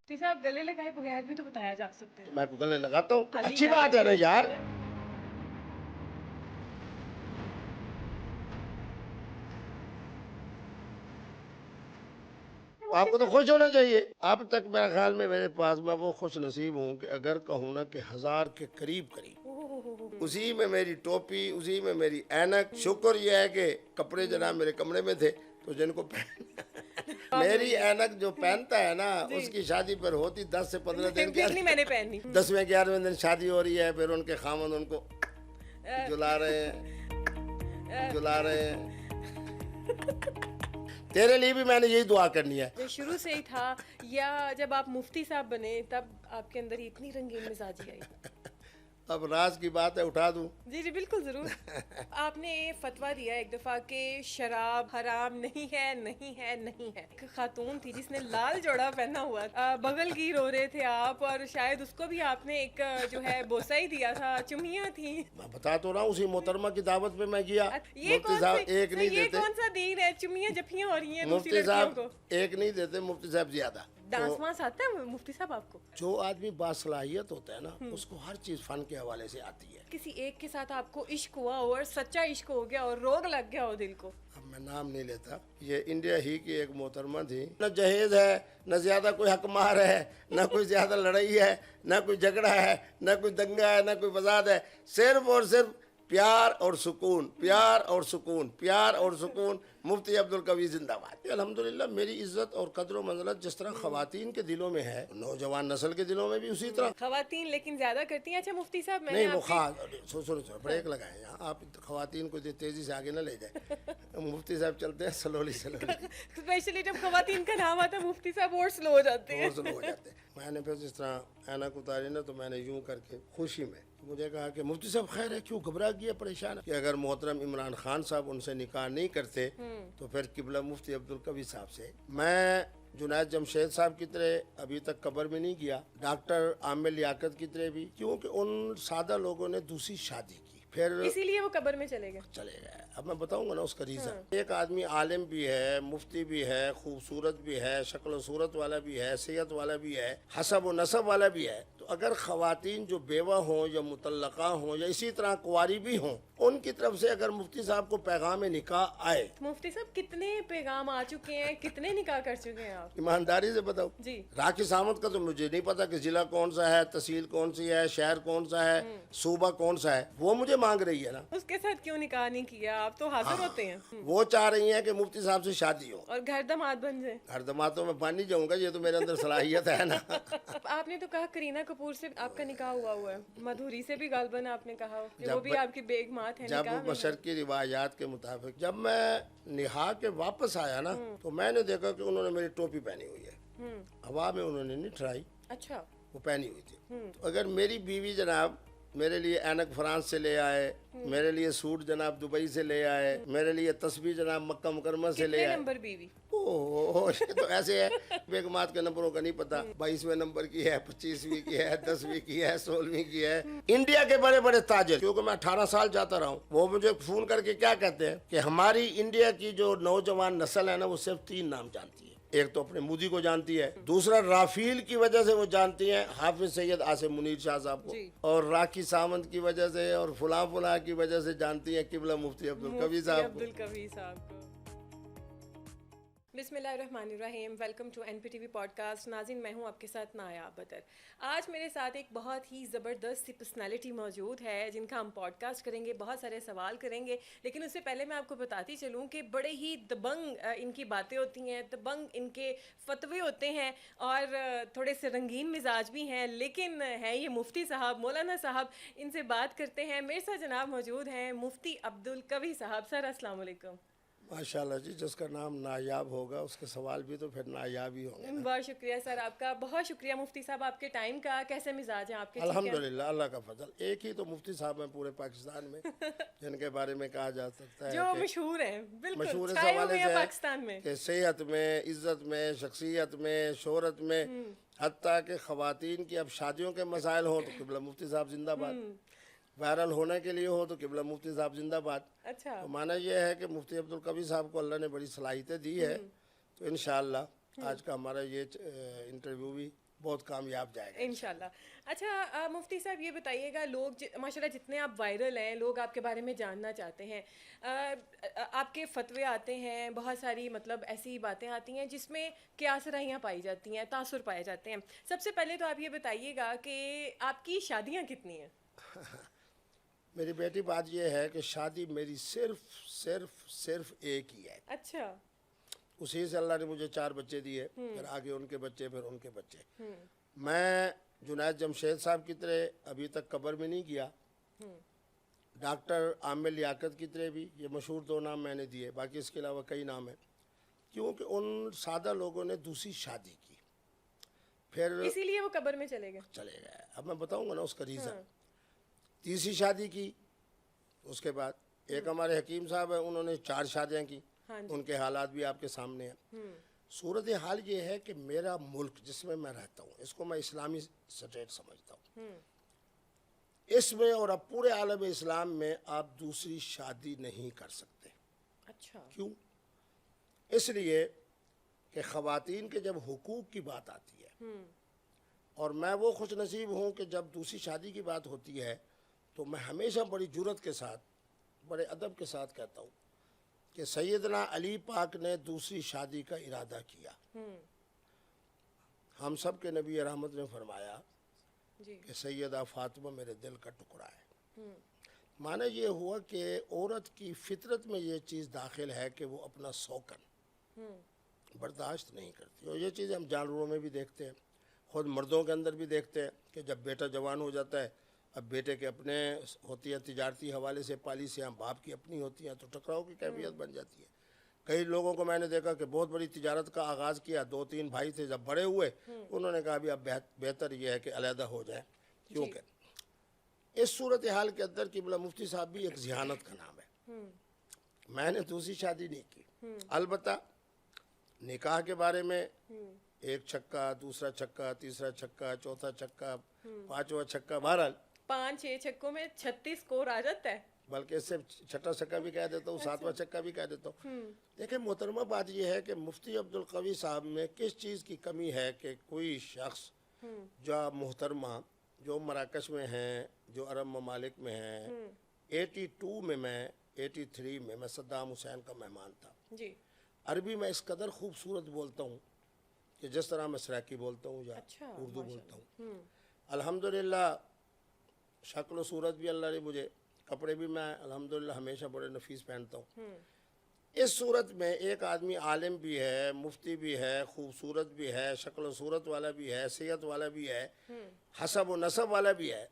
مفتی صاحب گلے لگائے بغیر بھی تو بتایا جا سکتا ہے. میں گلے لگاتا ہوں, اچھی بات ہے نا یار. آپ کو تو خوش ہونا چاہیے. اب تک میرے خیال میں میرے پاس میں وہ خوش نصیب ہوں کہ اگر کہوں نا کہ 1000 کے قریب اسی میں میری ٹوپی, اسی میں میری اینک. شکر یہ ہے کہ کپڑے جناب میرے کمرے میں تھے, تو جن کو میری اینک جو پہنتا ہے نا اس کی شادی پر ہوتی 10 سے 15 دن کی, میں نے پہنی 10ویں 11ویں دن شادی ہو رہی ہے, پھر ان کے خامند ان کو جلا رہے ہیں. تیرے لیے بھی میں نے یہی دعا کرنی ہے. شروع سے ہی تھا یا جب آپ مفتی صاحب بنے تب آپ کے اندر اتنی رنگین مزاجی آئی؟ اب راز کی بات ہے, اٹھا دوں؟ جی جی بالکل ضرور. آپ نے فتویٰ دیا ایک دفعہ کہ شراب حرام نہیں ہے, نہیں ہے, نہیں ہے. ایک خاتون تھی جس نے لال جوڑا پہنا ہوا تھا, بغل گیر ہو رہے تھے آپ, اور شاید اس کو بھی آپ نے ایک جو ہے بوسہ ہی دیا تھا, چمیاں تھیں. میں بتا تو رہا ہوں, اسی محترمہ کی دعوت پہ میں گیا. مفتی صاحب ایک نہیں یہ دیتے, کون سا دین ہے, چمیاں جپیاں ہو رہی ہیں دوسری مفتی لڑکیوں صاحب کو. ایک نہیں دیتے, مفتی صاحب زیادہ. ڈانس وانس آتا ہے مفتی صاحب آپ کو؟ جو آدمی باصلاحیت ہوتا ہے نا اس کو ہر چیز فن کے حوالے سے آتی ہے. کسی ایک کے ساتھ آپ کو عشق ہوا اور سچا عشق ہو گیا اور روگ لگ گیا ہو دل کو؟ اب میں نام نہیں لیتا. یہ انڈیا ہی کی ایک محترمہ تھی, نہ جہیز ہے, نہ زیادہ کوئی حق مار ہے, نہ کوئی زیادہ لڑائی ہے, نہ کوئی جھگڑا ہے, نہ کوئی دنگا ہے, نہ کوئی فساد ہے. صرف اور صرف پیار اور سکون, پیار اور سکون, پیار اور سکون. مفتی عبدالقوی زندہ باد. الحمدللہ میری عزت اور قدر و منزلت جس طرح خواتین کے دلوں میں ہے, نوجوان نسل کے دلوں میں بھی اسی طرح. خواتین لیکن زیادہ کرتی ہیں. اچھا مفتی صاحب میں نہیں, وہ سنو بریک لگائیں یہاں. آپ خواتین کو تیزی سے آگے نہ لے جائیں. مفتی صاحب چلتے ہیں سلولی. اسپیشلی جب خواتین کا نام آتا ہے مفتی صاحب اور سلو ہو جاتے ہیں. میں نے پھر جس طرح اینک اتاری نا, تو میں نے یوں کر کے خوشی میں مجھے کہا کہ مفتی صاحب خیر ہے, کیوں گھبرا گیا, پریشان ہے, کہ اگر محترم عمران خان صاحب ان سے نکاح نہیں کرتے تو پھر قبلہ مفتی عبدالقوی صاحب سے. میں جنید جمشید صاحب کی طرح ابھی تک قبر میں نہیں گیا, ڈاکٹر عامر لیاقت کی طرح بھی, کیونکہ ان سادہ لوگوں نے دوسری شادی کی, پھر اسی لیے وہ قبر میں چلے گئے. اب میں بتاؤں گا نا اس کا ریزن. ایک آدمی عالم بھی ہے, مفتی بھی ہے, خوبصورت بھی ہے, شکل و صورت والا بھی ہے, صحت والا بھی ہے, حسب و نسب والا بھی ہے. تو اگر خواتین جو بیوہ ہوں یا مطلقہ ہوں یا اسی طرح کنواری بھی ہوں, ان کی طرف سے اگر مفتی صاحب کو پیغام نکاح آئے. مفتی صاحب کتنے پیغام آ چکے ہیں, کتنے نکاح کر چکے ہیں آپ؟ ایمانداری سے بتاؤ. جی. راکھی سامت کا تو مجھے نہیں پتا کہ ضلع کون سا ہے, تحصیل کون سی ہے, شہر کون سا ہے, صوبہ کون سا ہے, وہ مجھے مانگ رہی ہے نا. اس کے ساتھ کیوں نکاح نہیں کیا؟ آپ تو حاضر ہوتے ہیں. وہ چاہ رہی ہیں کہ مفتی صاحب سے شادی ہو اور گھر داماد بن جائے. گھر دماتوں میں بن نہیں جاؤں گا, یہ تو میرے اندر صلاحیت ہے نا. آپ نے تو کہا کرینہ کپور سے آپ کا نکاح ہوا ہے, مدھوری سے بھی غالباً آپ نے کہا کہ وہ بھی آپ کی بیگمات ہیں. جب مشرقی روایات کے مطابق جب میں نہا کے واپس آیا نا, تو میں نے دیکھا کہ انہوں نے میری ٹوپی پہنی ہوئی ہے. ہوا میں انہوں نے نہیں ٹرائی. اچھا. وہ پہنی ہوئی تھی. تو اگر میری بیوی جناب میرے لیے اینک فرانس سے لے آئے, میرے لیے سوٹ جناب دبئی سے لے آئے, میرے لیے تسبیح جناب مکہ مکرمہ سے لے آئے. نمبر بیوی؟ یہ تو ایسے ہے, بیگمات کے نمبروں کا نہیں پتا. 22ویں نمبر کی ہے, 25ویں کی ہے, 10ویں کی ہے, 16ویں کی ہے. انڈیا کے بڑے بڑے تاجر, کیونکہ میں 18 سال جاتا رہا ہوں, وہ مجھے فون کر کے کیا کہتے ہیں کہ ہماری انڈیا کی جو نوجوان نسل ہے نا, وہ صرف 3 نام جانتی ہے. ایک تو اپنے مودی کو جانتی ہے, دوسرا رافیل کی وجہ سے وہ جانتی ہیں حافظ سید عاصم منیر شاہ صاحب کو, اور راکھی سامنت کی وجہ سے اور فلاں فلاں کی وجہ سے جانتی ہیں قبلہ مفتی عبدالقوی صاحب کو. بسم اللہ الرحمن الرحیم. Welcome to N P T V podcast. ناظرین, میں ہوں آپ کے ساتھ نایاب بدر. آج میرے ساتھ ایک بہت ہی زبردست سی پرسنالٹی موجود ہے جن کا ہم پوڈ کاسٹ کریں گے, بہت سارے سوال کریں گے. لیکن اس سے پہلے میں آپ کو بتاتی چلوں کہ بڑے ہی دبنگ ان کی باتیں ہوتی ہیں, دبنگ ان کے فتوے ہوتے ہیں, اور تھوڑے سے رنگین مزاج بھی ہیں. لیکن ہے یہ مفتی صاحب, مولانا صاحب. ان سے بات کرتے ہیں. میرے ساتھ جناب موجود ہیں مفتی عبدالقوی صاحب. سر السلام علیکم. ماشاء اللہ جی, جس کا نام نایاب ہوگا اس کے سوال بھی تو پھر نایاب ہی ہوں گے. بہت شکریہ سر, آپ کا بہت شکریہ. مفتی صاحب آپ کے ٹائم کا, کیسے مزاج ہیں آپ کے؟ الحمدللہ, اللہ کا فضل. ایک ہی تو مفتی صاحب ہیں پورے پاکستان میں جن کے بارے میں کہا جا سکتا ہے جو مشہور ہیں, بالکل مشہور اس چھائے حوالے ہوئے ہیں سے پاکستان میں, کہ صحت میں, عزت میں, شخصیت میں, شہرت میں, حتیٰ کہ خواتین کی اب شادیوں کے مسائل ہوں تو قبلہ مفتی صاحب زندہ باد, وائرل ہونے کے لیے ہو تو قبلہ مفتی صاحب زندہ باد. اچھا. تو معنی یہ ہے کہ مفتی عبدالقوی صاحب کو اللہ نے بڑی صلاحیتیں دی ہے. تو انشاءاللہ آج کا ہمارا یہ انٹرویو بھی بہت کامیاب جائے گا انشاءاللہ. اچھا مفتی صاحب یہ بتائیے گا, لوگ ماشاءاللہ جتنے آپ وائرل ہیں, لوگ آپ کے بارے میں جاننا چاہتے ہیں, آپ کے فتوے آتے ہیں, بہت ساری مطلب ایسی باتیں آتی ہیں جس میں قیاس رائیاں پائی جاتی ہیں, تاثر پائے جاتے ہیں. سب سے پہلے تو آپ یہ بتائیے گا کہ آپ کی شادیاں کتنی ہیں؟ میری بیٹی, بات یہ ہے کہ شادی میری صرف ایک ہی ہے. اچھا. اسی سے اللہ نے مجھے 4 بچے دیے, پھر آگے ان کے بچے, پھر ان کے بچے. میں جنید جمشید صاحب کی طرح ابھی تک قبر میں نہیں گیا, ڈاکٹر عامر لیاقت کی طرح بھی. یہ مشہور 2 نام میں نے دیے, باقی اس کے علاوہ کئی نام ہیں, کیونکہ ان سادہ لوگوں نے دوسری شادی کی, پھر اسی لیے وہ قبر میں چلے گئے. اب میں بتاؤں گا نا اس کا ریزن. تیسری شادی کی, اس کے بعد ایک ہمارے حکیم صاحب ہیں, انہوں نے 4 شادیاں کی. ان کے حالات بھی آپ کے سامنے ہیں. صورت حال یہ ہے کہ میرا ملک جس میں میں رہتا ہوں, اس کو میں اسلامی سٹیٹ سمجھتا ہوں. اس میں اور اب پورے عالم اسلام میں آپ دوسری شادی نہیں کر سکتے. اچھا. کیوں؟ اس لیے کہ خواتین کے جب حقوق کی بات آتی ہے, اور میں وہ خوش نصیب ہوں کہ جب دوسری شادی کی بات ہوتی ہے تو میں ہمیشہ بڑی جرأت کے ساتھ, بڑے ادب کے ساتھ کہتا ہوں کہ سیدنا علی پاک نے دوسری شادی کا ارادہ کیا. ہم سب کے نبی رحمت نے فرمایا کہ سیدہ فاطمہ میرے دل کا ٹکڑا ہے. معنی یہ ہوا کہ عورت کی فطرت میں یہ چیز داخل ہے کہ وہ اپنا سوکن برداشت نہیں کرتی. اور یہ چیزیں ہم جانوروں میں بھی دیکھتے ہیں, خود مردوں کے اندر بھی دیکھتے ہیں کہ جب بیٹا جوان ہو جاتا ہے, اب بیٹے کے اپنے ہوتی ہے تجارتی حوالے سے پالیسیاں, باپ کی اپنی ہوتی ہیں, تو ٹکراؤ کی کیفیت بن جاتی ہے. کئی لوگوں کو میں نے دیکھا کہ بہت بڑی تجارت کا آغاز کیا, 2-3 بھائی تھے, جب بڑے ہوئے انہوں نے کہا بھی اب بہتر یہ ہے کہ علیحدہ ہو جائیں. کیونکہ اس صورتحال کے اندر قبلہ مفتی صاحب بھی ایک ذہانت کا نام ہے. میں نے دوسری شادی نہیں کی, البتہ نکاح کے بارے میں 1 چھکا, دوسرا چھکا, تیسرا چھکا, چوتھا چھکا, 5واں چھکا, بہرحال 5-6 چھکوں میں 36 اسکور آ جاتا ہے. بلکہ اس سے 6ٹھا چھکا بھی کہہ دیتا ہوں, 7واں چھکا بھی کہہ دیتا ہوں. دیکھیں محترمہ, بات یہ ہے کہ مفتی عبدالقوی صاحب میں کس چیز کی کمی ہے کہ کوئی شخص جو محترمہ جو مراکش میں ہیں, جو عرب ممالک میں ہیں, 82 میں 83 میں صدام حسین کا مہمان تھا. عربی میں اس قدر خوبصورت بولتا ہوں کہ جس طرح میں سرائکی بولتا ہوں یا اردو بولتا ہوں. الحمدللہ شکل و صورت بھی اللہ نے مجھے, کپڑے بھی میں الحمدللہ ہمیشہ بڑے نفیس پہنتا ہوں. اس صورت میں ایک آدمی عالم بھی ہے, مفتی بھی ہے, خوبصورت بھی ہے, شکل و صورت والا بھی ہے, صحت والا بھی ہے, حسب و نسب والا بھی ہے.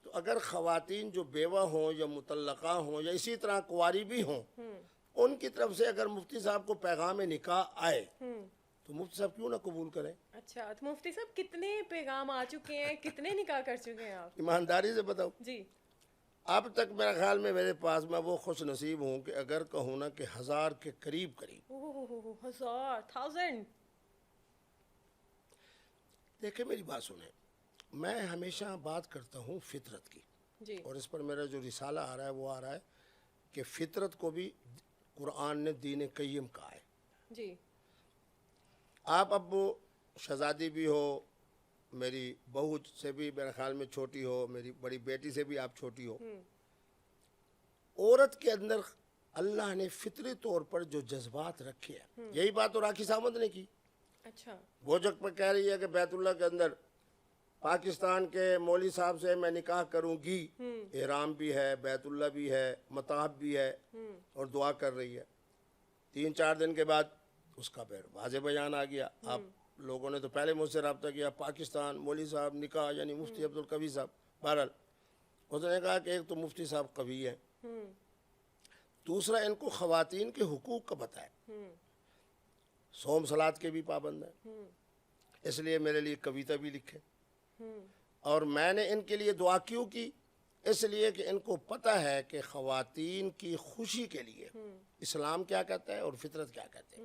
تو اگر خواتین جو بیوہ ہوں یا مطلقہ ہوں یا اسی طرح کنواری بھی ہوں, ان کی طرف سے اگر مفتی صاحب کو پیغام نکاح آئے تو مفتی صاحب کیوں نہ قبول کریں. اچھا, تو مفتی صاحب کتنے پیغام آ چکے ہیں, کتنے نکاح کر چکے ہیں آپ؟ ایمانداری سے بتاؤ. جی. اب تک میرا خیال میں میرے پاس, میں وہ خوش نصیب ہوں کہ اگر کہوں نا کہ 1000 کے قریب 1000. دیکھیں میری بات سنیں, میں ہمیشہ بات کرتا ہوں فطرت کی, اور اس پر میرا جو رسالہ آ رہا ہے وہ آ رہا ہے کہ فطرت کو بھی قرآن نے دین قیم کہا ہے. جی. آپ اب شہزادی بھی ہو, میری بہو سے بھی میرے خیال میں چھوٹی ہو, میری بڑی بیٹی سے بھی آپ چھوٹی ہو, عورت کے اندر اللہ نے فطری طور پر جو جذبات رکھے ہیں, یہی بات تو راکھی سامنت نے کی. اچھا. وہ جگ پہ کہہ رہی ہے کہ بیت اللہ کے اندر پاکستان کے مولوی صاحب سے میں نکاح کروں گی, احرام بھی ہے, بیت اللہ بھی ہے, مطاف بھی ہے, اور دعا کر رہی ہے. 3-4 دن کے بعد اس کا پھر واضح بیان آ گیا. آپ لوگوں نے تو پہلے مجھ سے رابطہ کیا, پاکستان مولوی صاحب نکاح, یعنی مفتی عبدالقوی صاحب. بہرحال اس نے کہا کہ ایک تو مفتی صاحب قوی ہیں, دوسرا ان کو خواتین کے حقوق کا پتہ ہے, صوم صلات کے بھی پابند ہیں, اس لیے میرے لیے کویتا بھی لکھے. اور میں نے ان کے لیے دعا کیوں کی, اس لیے کہ ان کو پتہ ہے کہ خواتین کی خوشی کے لیے اسلام کیا کہتا ہے اور فطرت کیا کہتے ہیں.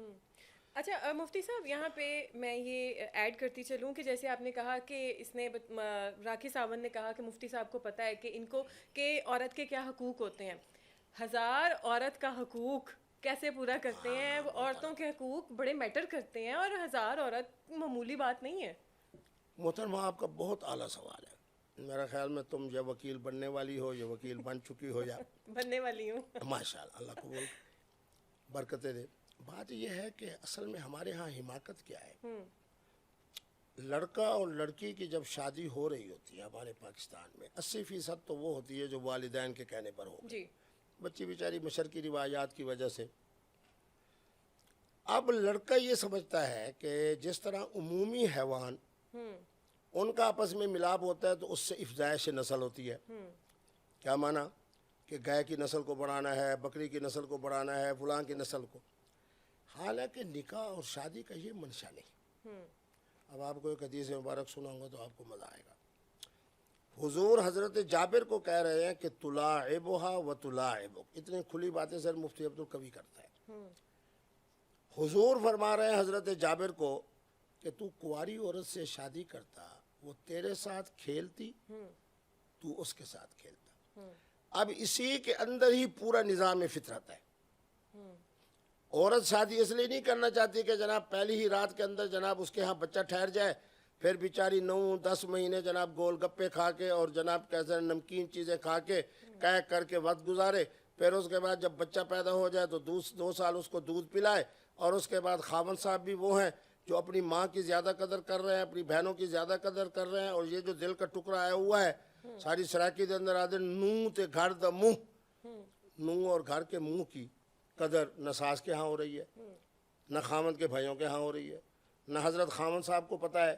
اچھا مفتی صاحب, یہاں پہ میں یہ ایڈ کرتی چلوں کہ جیسے آپ نے کہا کہ اس نے راکھی ساونت نے کہا کہ مفتی صاحب کو پتہ ہے کہ ان کو کہ عورت کے کیا حقوق ہوتے ہیں. 1000 عورت کا حقوق کیسے پورا کرتے ہیں؟ عورتوں کے حقوق بڑے میٹر کرتے ہیں, اور 1000 عورت معمولی بات نہیں ہے. محترمہ آپ کا بہت اعلیٰ سوال ہے. میرا خیال میں تم یا وکیل بننے والی ہو یا وکیل بن چکی ہو یا بننے والی ہوں. ماشاء اللہ, اللہ قبول برکتیں دے. بات یہ ہے کہ اصل میں ہمارے ہاں حماقت کیا ہے. لڑکا اور لڑکی کی جب شادی ہو رہی ہوتی ہے ہمارے پاکستان میں 80% تو وہ ہوتی ہے جو والدین کے کہنے پر ہو. جی. بچی بیچاری مشرقی روایات کی وجہ سے. اب لڑکا یہ سمجھتا ہے کہ جس طرح عمومی حیوان ان کا آپس میں ملاپ ہوتا ہے تو اس سے افزائش نسل ہوتی ہے. کیا مانا کہ گائے کی نسل کو بڑھانا ہے, بکری کی نسل کو بڑھانا ہے, فلاں کی نسل کو. حالانکہ نکاح اور شادی کا یہ منشا نہیں. اب آپ کو ایک حدیث مبارک سناؤں گا تو آپ کو مزہ آئے گا. حضور حضرت جابر کو کہہ رہے ہیں کہ تلاعبھا و تلاعبک. اتنی کھلی باتیں سر مفتی عبدالقوی کرتا ہے. حضور فرما رہے ہیں حضرت جابر کو کہ تو کنواری عورت سے شادی کرتا, وہ تیرے ساتھ کھیلتی, تو اس کے ساتھ کھیلتا. اب اسی کے اندر ہی پورا نظام فطرت ہے. عورت شادی اس لیے نہیں کرنا چاہتی کہ جناب پہلی ہی رات کے اندر جناب اس کے ہاں بچہ ٹھہر جائے, پھر بیچاری 9-10 مہینے جناب گول گپے کھا کے اور جناب کیسے نمکین چیزیں کھا کے کہہ کر کے وقت گزارے. پھر اس کے بعد جب بچہ پیدا ہو جائے تو 2 سال اس کو دودھ پلائے. اور اس کے بعد خاوند صاحب بھی وہ ہیں جو اپنی ماں کی زیادہ قدر کر رہے ہیں, اپنی بہنوں کی زیادہ قدر کر رہے ہیں. اور یہ جو دل کا ٹکڑا آیا ہوا ہے ساری سرائکی دے اندر آدھے نوں تے گھر دا منہ, نوں اور گھر کے منہ کی قدر نہ ساس کے ہاں ہو رہی ہے, نہ خامد کے بھائیوں کے ہاں ہو رہی ہے, نہ حضرت خامد صاحب کو پتہ ہے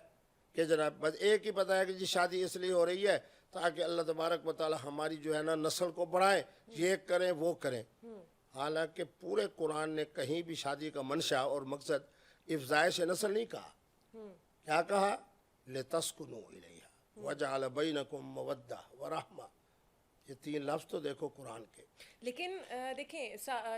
کہ جناب بس ایک ہی پتہ ہے کہ جی شادی اس لیے ہو رہی ہے تاکہ اللہ تبارک و تعالی ہماری جو ہے نا نسل کو بڑھائیں, یہ کریں وہ کریں. حالانکہ پورے قرآن نے کہیں بھی شادی کا منشا اور مقصد افزائش نسل نہیں کہا. کیا کہا؟ لِتَسْكُنُوا إِلَيْهَا وَجَعَلَ بَيْنَكُمْ مَوَدَّةً وَرَحْمَةً. یہ 3 لفظ تو دیکھو قرآن کے. لیکن دیکھیں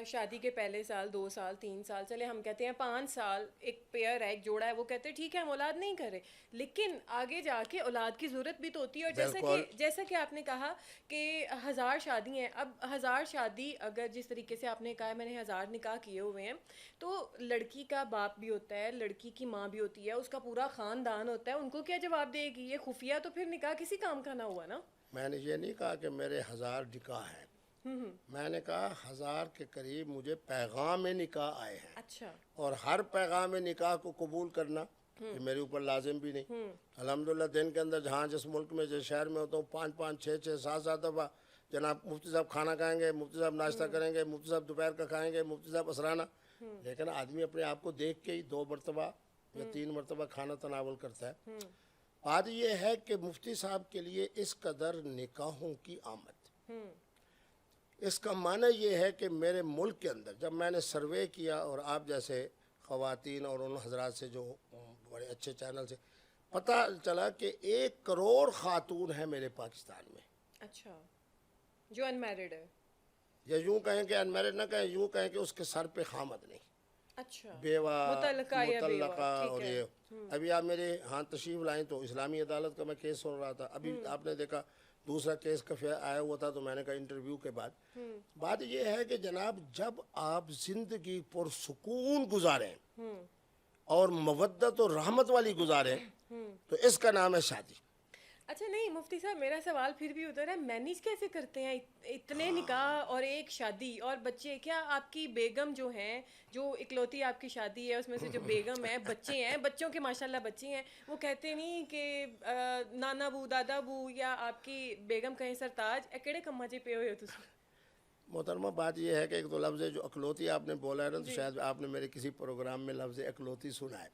شادی کے پہلے سال 2 سال 3 سال چلے ہم کہتے ہیں 5 سال ایک پیئر ہے, ایک جوڑا ہے, وہ کہتے ہیں ٹھیک ہے ہم اولاد نہیں کر رہے, لیکن آگے جا کے اولاد کی ضرورت بھی تو ہوتی ہے. اور جیسا کہ آپ نے کہا کہ 1000 شادی ہیں. اب 1000 شادی اگر جس طریقے سے آپ نے کہا میں نے 1000 نکاح کیے ہوئے ہیں, تو لڑکی کا باپ بھی ہوتا ہے, لڑکی کی ماں بھی ہوتی ہے, اس کا پورا خاندان ہوتا ہے. ان کو کیا جواب دے گی؟ یہ خفیہ تو پھر نکاح کسی کام کا نہ ہوا نا. میں نے یہ نہیں کہا کہ میرے 1000 نکاح ہیں, میں نے کہا 1000 کے قریب مجھے پیغام نکاح آئے ہیں. اچھا. اور ہر پیغام نکاح کو قبول کرنا یہ میرے اوپر لازم بھی نہیں. الحمدللہ دن کے اندر جہاں جس ملک میں جس شہر میں ہوتا ہوں 5-5 6-6 7-7 دفعہ جناب مفتی صاحب کھانا کھائیں گے, مفتی صاحب ناشتہ کریں گے, مفتی صاحب دوپہر کا کھائیں گے, مفتی صاحب اسرانہ. لیکن آدمی اپنے آپ کو دیکھ کے ہی 2 مرتبہ یا 3 مرتبہ کھانا تناول کرتا ہے. بات یہ ہے کہ مفتی صاحب کے لیے اس قدر نکاحوں کی آمد, اس کا معنی یہ ہے کہ میرے ملک کے اندر جب میں نے سروے کیا اور آپ جیسے خواتین اور ان حضرات سے جو بڑے اچھے چینل سے پتہ چلا کہ 1 کروڑ خاتون ہیں میرے پاکستان میں. اچھا. جو ان میرڈ ہے, یا یوں کہیں کہ ان میرڈ نہ کہیں, یوں کہیں کہ اس کے سر پہ خامد نہیں. اچھا. بیوہ مطلقہ. اور یہ ابھی آپ میرے ہاں تشریف لائیں تو اسلامی عدالت کا میں کیس سن رہا تھا. ابھی آپ نے دیکھا دوسرا کیس کا آیا ہوا تھا, تو میں نے کہا انٹرویو کے بعد بات یہ ہے کہ جناب جب آپ زندگی پرسکون گزاریں اور مودت و رحمت والی گزاریں تو اس کا نام ہے شادی. اچھا نہیں مفتی صاحب, میرا سوال پھر بھی ادھر ہے, مینیج کیسے کرتے ہیں اتنے نکاح اور ایک شادی اور بچے؟ کیا آپ کی بیگم جو ہیں, جو اکلوتی آپ کی شادی ہے اس میں سے جو بیگم ہے, بچے ہیں, بچوں کے ماشاءاللہ بچے ہیں, وہ کہتے نہیں کہ نانا بو دادا بو یا آپ کی بیگم کہیں سرتاج اکیڑے کما جی پے ہوئے ہو تسی؟ محترمہ بات یہ ہے کہ ایک تو لفظ ہے جو اکلوتی آپ نے بولا ہے نا, تو شاید آپ نے میرے کسی پروگرام میں لفظ اکلوتی سنا ہے.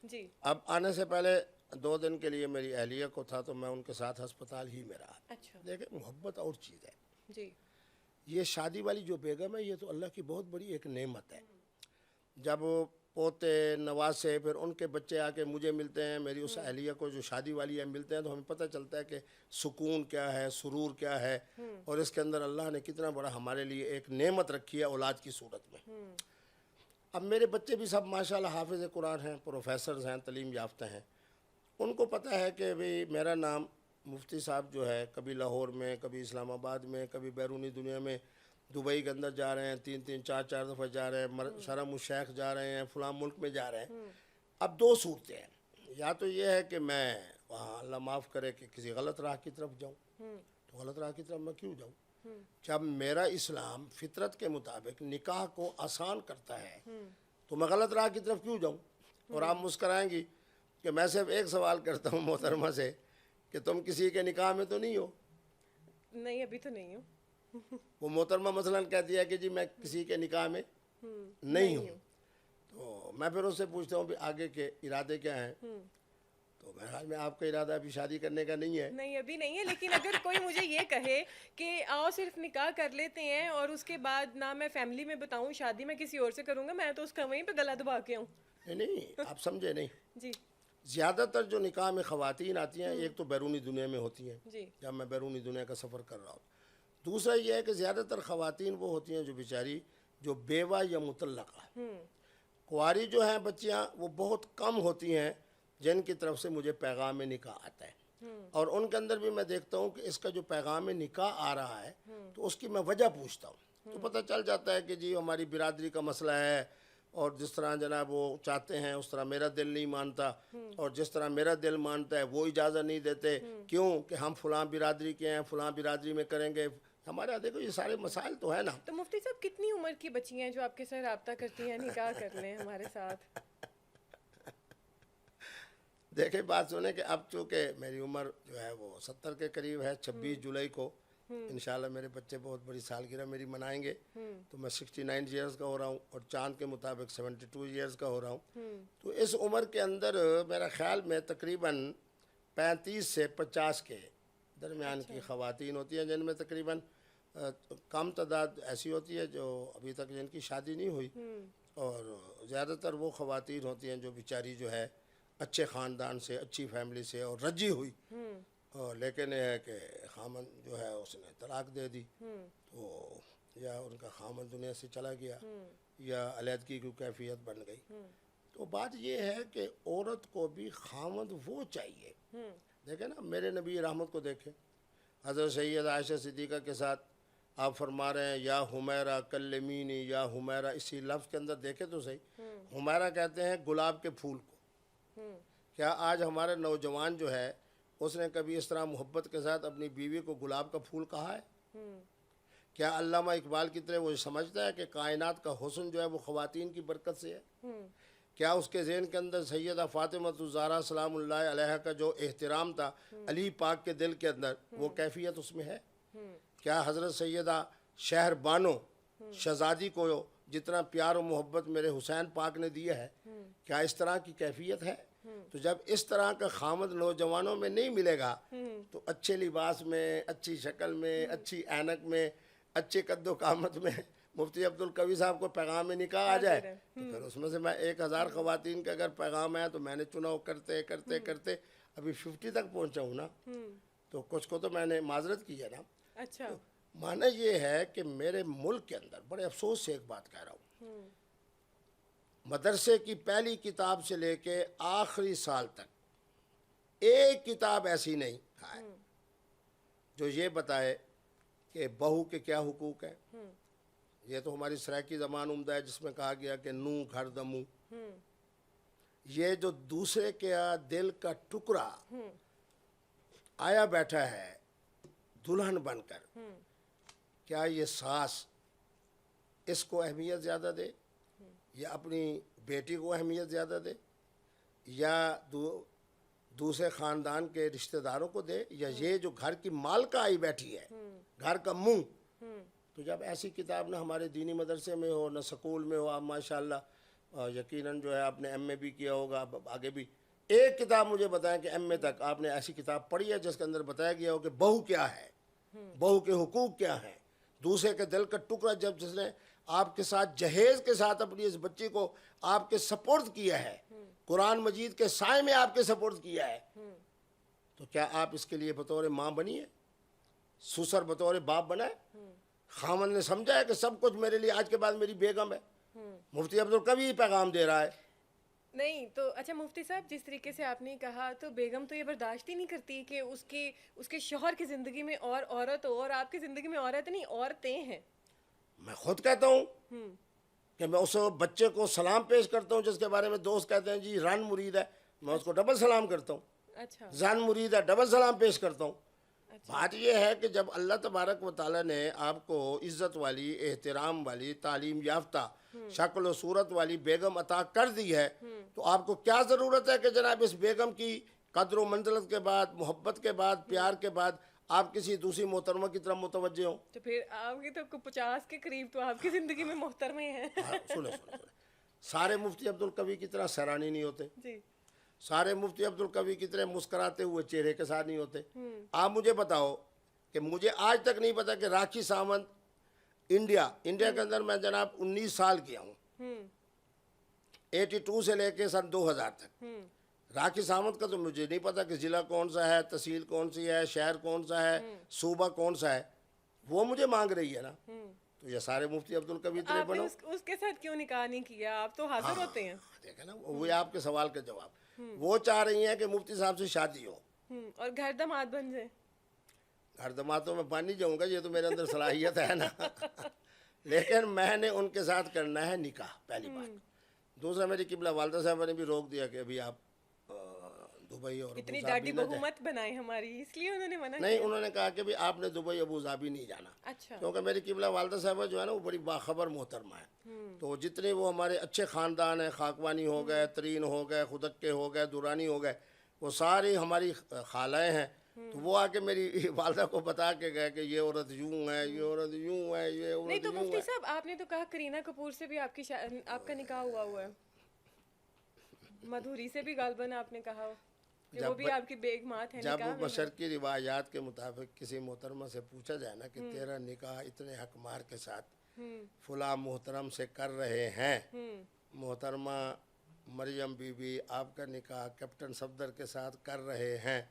جی. اب آنے سے پہلے 2 دن کے لیے میری اہلیہ کو تھا تو میں ان کے ساتھ ہسپتال ہی میں رہا. اچھا. دیکھیں محبت اور چیز ہے. جی. یہ شادی والی جو بیگم ہے یہ تو اللہ کی بہت بڑی ایک نعمت ہے. جب پوتے نواسے پھر ان کے بچے آ کے مجھے ملتے ہیں, میری اس اہلیہ کو جو شادی والی ہے ملتے ہیں, تو ہمیں پتہ چلتا ہے کہ سکون کیا ہے, سرور کیا ہے, اور اس کے اندر اللہ نے کتنا بڑا ہمارے لیے ایک نعمت رکھی ہے اولاد کی صورت میں. اب میرے بچے بھی سب ماشاءاللہ حافظ قرآن ہیں, پروفیسرز ہیں, تعلیم یافتہ ہیں. ان کو پتہ ہے کہ بھئی میرا نام مفتی صاحب جو ہے کبھی لاہور میں, کبھی اسلام آباد میں, کبھی بیرونی دنیا میں, دبئی کے اندر جا رہے ہیں 3-3 4-4 دفعہ جا رہے ہیں, شرم الشیخ جا رہے ہیں, فلاں ملک میں جا رہے ہیں. اب 2 صورتیں ہیں, یا تو یہ ہے کہ میں وہاں اللہ معاف کرے کہ کسی غلط راہ کی طرف جاؤں، تو غلط راہ کی طرف میں کیوں جاؤں جب میرا اسلام فطرت کے مطابق نکاح کو آسان کرتا ہے، تو میں غلط راہ کی طرف کیوں جاؤں؟ اور آپ مسکرائیں گی کہ میں صرف ایک سوال کرتا ہوں محترمہ سے کہ تم کسی کے نکاح میں تو نہیں ہو؟ نہیں، ابھی تو نہیں ہوں۔ وہ محترمہ مثلاً کہتی ہے کہ جی میں کسی کے نکاح میں نہیں ہوں، تو میں پھر اس سے پوچھتا ہوں بھی آگے کے ارادے کیا ہیں؟ تو میرے خیال میں آپ کا ارادہ ابھی شادی کرنے کا نہیں ہے۔ نہیں، ابھی نہیں ہے، لیکن اگر کوئی مجھے یہ کہے کہ آؤ صرف نکاح کر لیتے ہیں اور اس کے بعد نہ میں فیملی میں بتاؤں شادی میں کسی اور سے کروں گا، میں تو اس کا وہیں پہ گلا دبا کے ہوں۔ نہیں آپ سمجھے نہیں، جی زیادہ تر جو نکاح میں خواتین آتی ہیں ایک تو بیرونی دنیا میں ہوتی ہیں، جی جب میں بیرونی دنیا کا سفر کر رہا ہوں۔ دوسرا یہ ہے کہ زیادہ تر خواتین وہ ہوتی ہیں جو بیچاری جو بیوہ یا مطلقہ، کنواری جو ہیں بچیاں وہ بہت کم ہوتی ہیں جن کی طرف سے مجھے پیغام نکاح آتا ہے، اور ان کے اندر بھی میں دیکھتا ہوں کہ اس کا جو پیغام نکاح آ رہا ہے تو اس کی میں وجہ پوچھتا ہوں، تو پتہ چل جاتا ہے کہ جی ہماری برادری کا مسئلہ ہے، اور جس طرح جناب وہ چاہتے ہیں اس طرح میرا دل نہیں مانتا، اور جس طرح میرا دل مانتا ہے وہ اجازت نہیں دیتے، کیوں کہ ہم فلاں برادری کے ہیں، فلاں برادری میں کریں گے، ہمارے یہاں دیکھو یہ سارے مسائل تو ہیں نا۔ تو مفتی صاحب کتنی عمر کی بچی ہیں جو آپ کے ساتھ رابطہ کرتی ہیں نکاح کر لیں ہمارے ساتھ؟ دیکھیں بات سنیں کہ اب چونکہ میری عمر جو ہے وہ 70 کے قریب ہے، 26 جولائی کو انشاءاللہ میرے بچے بہت بڑی سالگرہ میری منائیں گے، تو میں 69 ایئرز کا ہو رہا ہوں اور چاند کے مطابق 72 ایئرز کا ہو رہا ہوں، تو اس عمر کے اندر میرا خیال میں تقریباً 35 سے 50 کے درمیان کی خواتین ہوتی ہیں، جن میں تقریباً کم تعداد ایسی ہوتی ہے جو ابھی تک جن کی شادی نہیں ہوئی، اور زیادہ تر وہ خواتین ہوتی ہیں جو بیچاری جو ہے اچھے خاندان سے، اچھی فیملی سے اور رجی ہوئی، اور لیکن یہ ہے کہ خامن جو ہے اس نے طلاق دے دی، تو یا ان کا خامن دنیا سے چلا گیا یا علیحدگی کی کیفیت بن گئی، تو بات یہ ہے کہ عورت کو بھی خامد وہ چاہیے۔ دیکھیں نا میرے نبی رحمت کو دیکھیں، حضرت سید عائشہ صدیقہ کے ساتھ آپ فرما رہے ہیں یا حمیرہ کلمینی، یا حمیرہ، اسی لفظ کے اندر دیکھیں تو صحیح، حمیرہ کہتے ہیں گلاب کے پھول کو۔ کیا آج ہمارا نوجوان جو ہے اس نے کبھی اس طرح محبت کے ساتھ اپنی بیوی کو گلاب کا پھول کہا ہے؟ کیا علامہ اقبال کی طرح وہ سمجھتا ہے کہ کائنات کا حسن جو ہے وہ خواتین کی برکت سے ہے؟ کیا اس کے ذہن کے اندر سیدہ فاطمہ الزہرا سلام اللہ علیہ کا جو احترام تھا علی پاک کے دل کے اندر، وہ کیفیت اس میں ہے؟ کیا حضرت سیدہ شہر بانو شہزادی کو جتنا پیار و محبت میرے حسین پاک نے دیا ہے، کیا اس طرح کی کیفیت ہے؟ تو جب اس طرح کا خامد نوجوانوں میں نہیں ملے گا تو اچھے لباس میں، اچھی شکل میں، اچھی اینک میں، اچھے قد و قامت میں مفتی عبدالقوی صاحب کو پیغام نکاح آ جائے تو پھر اس میں سے میں 1000 خواتین کا اگر پیغام ہے تو میں نے چناؤ کرتے کرتے کرتے ابھی 50 تک پہنچا ہوں نا، تو کچھ کو تو میں نے معذرت کی ہے نا۔ اچھا، معنی یہ ہے کہ میرے ملک کے اندر بڑے افسوس سے ایک بات کہہ رہا ہوں، مدرسے کی پہلی کتاب سے لے کے آخری سال تک ایک کتاب ایسی نہیں ہے جو یہ بتائے کہ بہو کے کیا حقوق ہیں۔ یہ تو ہماری سرائکی زبان عمدہ ہے جس میں کہا گیا کہ نو گھر دمو، یہ جو دوسرے کے دل کا ٹکڑا آیا بیٹھا ہے دلہن بن کر، کیا یہ ساس اس کو اہمیت زیادہ دے یا اپنی بیٹی کو اہمیت زیادہ دے یا دوسرے خاندان کے رشتہ داروں کو دے، یا یہ جو گھر کی مالکہ آئی بیٹھی ہے، گھر کا منہ؟ تو جب ایسی کتاب نہ ہمارے دینی مدرسے میں ہو، نہ سکول میں ہو، آپ ماشاءاللہ یقیناً جو ہے آپ نے ایم اے بھی کیا ہوگا، آگے بھی ایک کتاب مجھے بتائیں کہ ایم اے تک آپ نے ایسی کتاب پڑھی ہے جس کے اندر بتایا گیا ہو کہ بہو کیا ہے، بہو کے حقوق کیا ہیں، دوسرے کے دل کا ٹکڑا جب جس نے آپ کے ساتھ جہیز کے ساتھ اپنی اس بچی کو آپ کے سپورٹ کیا ہے، قرآن مجید کے سائے میں آپ کے سپورٹ کیا ہے، تو کیا آپ اس کے لیے بطور ماں بنی ہے، سسر بطور باپ بنا ہے؟ خامن نے سمجھا ہے کہ سب کچھ میرے لیے آج کے بعد میری بیگم ہے؟ مفتی عبدالقوی پیغام دے رہا ہے۔ نہیں تو اچھا مفتی صاحب، جس طریقے سے آپ نے کہا تو بیگم تو یہ برداشت ہی نہیں کرتی کہ اس کے شوہر کی زندگی میں اور عورت ہو، اور آپ کی زندگی میں عورت نہیں، عورتیں ہیں۔ میں خود کہتا ہوں کہ میں اس بچے کو سلام پیش کرتا ہوں جس کے بارے میں دوست کہتے ہیں جی رن مرید ہے، میں اس کو ڈبل سلام کرتا ہوں. اچھا زان مرید ہے, ڈبل سلام پیش کرتا ہوں. بات یہ ہے کہ جب اللہ تبارک و تعالیٰ نے آپ کو عزت والی, احترام والی, تعلیم یافتہ, شکل و صورت والی بیگم عطا کر دی ہے, تو آپ کو کیا ضرورت ہے کہ جناب اس بیگم کی قدر و منزلت کے بعد, محبت کے بعد, پیار کے بعد آپ کسی دوسری محترمہ کی طرف متوجہ ہوں. تو پھر آپ کی تو 50 کے قریب تو آپ کی زندگی میں محترمے ہیں. سنیں, سارے مفتی عبدالقوی کی طرح سیرانی نہیں ہوتے, جی سارے مفتی عبدالقوی کی طرح مسکراتے ہوئے چہرے کے ساتھ نہیں ہوتے. آپ مجھے بتاؤ کہ مجھے آج تک نہیں پتا کہ راکھی ساونت انڈیا کے اندر میں جناب 19 سال کیا ہوں, 82 سے لے کے سن 2000 تک. راکھی ساونت کا تو مجھے نہیں پتا کہ ضلع کون سا ہے, تحصیل کون سی ہے, شہر کون سا ہے, صوبہ کون سا ہے, وہ مجھے مانگ رہی ہے نا. تو یہ سارے مفتی عبدالقوی طرح آپ نے بنو. اس کے ساتھ کیوں نکاح نہیں کیا؟ آپ تو حاضر ہوتے ہیں. دیکھیں نا, وہی آپ کے سوال کا جواب. وہ چاہ رہی ہیں کہ مفتی صاحب سے شادی ہو اور گھر داماد بن جائے. گھر دماتوں میں بن نہیں جاؤں گا, یہ تو میرے اندر صلاحیت ہے نا. لیکن میں نے ان کے ساتھ کرنا ہے نکاح, پہلی بات. دوسرا, میری قبلہ والدہ صاحبہ نے بھی روک دیا کہ ابھی آپ دبئی اور اتنی ابو ڈاڈی ظبی نہ بہو جائیں. مت بنائے ہماری, اس لیے انہوں نے منع نہیں, کیا. انہوں نے کہا کہ بھی آپ نے دبئی ابو ظبی نہیں جانا, اچھا کیونکہ میری قبلہ والدہ صاحبہ جو ہے نا وہ بڑی باخبر محترمہ ہے. تو جتنے وہ ہمارے اچھے خاندان ہیں, خاکوانی ہو گئے, ترین ہو گئے, خدکے ہو گئے, دورانی ہو گئے, وہ ساری ہماری خالائیں ہیں. تو وہ آ کے میری والدہ کو بتا کے گئے کہ یہ عورت یوں ہے, یہ عورت یوں ہے, یہ نہیں عورت تو یوں مفتی ہے. صاحب آپ نے تو کہا کرینہ کپور سے بھی آپ کا نکاح ہوا ہے, مدھوری سے بھی غالباً آپ نے کہا کہ وہ بھی آپ کی بیگمات ہیں جب نکاح میں. مشرقی روایات کے مطابق کسی محترمہ سے پوچھا جائے نا کہ تیرا نکاح اتنے حق مار کے ساتھ فلاں محترم سے کر رہے ہیں, محترمہ مریم بی بی آپ کا نکاح کیپٹن صفدر کے ساتھ کر رہے ہیں,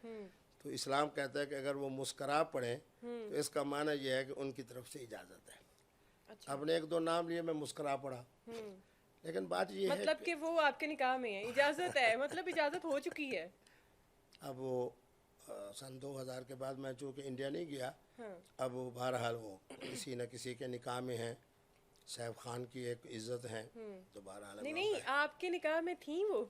تو اسلام کہتا ہے کہ اگر وہ مسکرا پڑیں تو اس کا معنی یہ ہے کہ ان کی طرف سے اجازت ہے. آپ نے 1-2 نام لیے, میں مسکرا پڑا. لیکن بات یہ ہے مطلب کہ وہ آپ کے نکاح میں ہے, اجازت ہے, مطلب اجازت ہو چکی ہے. اب وہ سن 2000 کے بعد میں چونکہ انڈیا نہیں گیا, اب وہ بہرحال وہ کسی نہ کسی کے نکاح میں ہیں, سیف خان کی ایک عزت ہیں, تو بہرحال نہیں آپ کے نکاح میں تھیں وہ,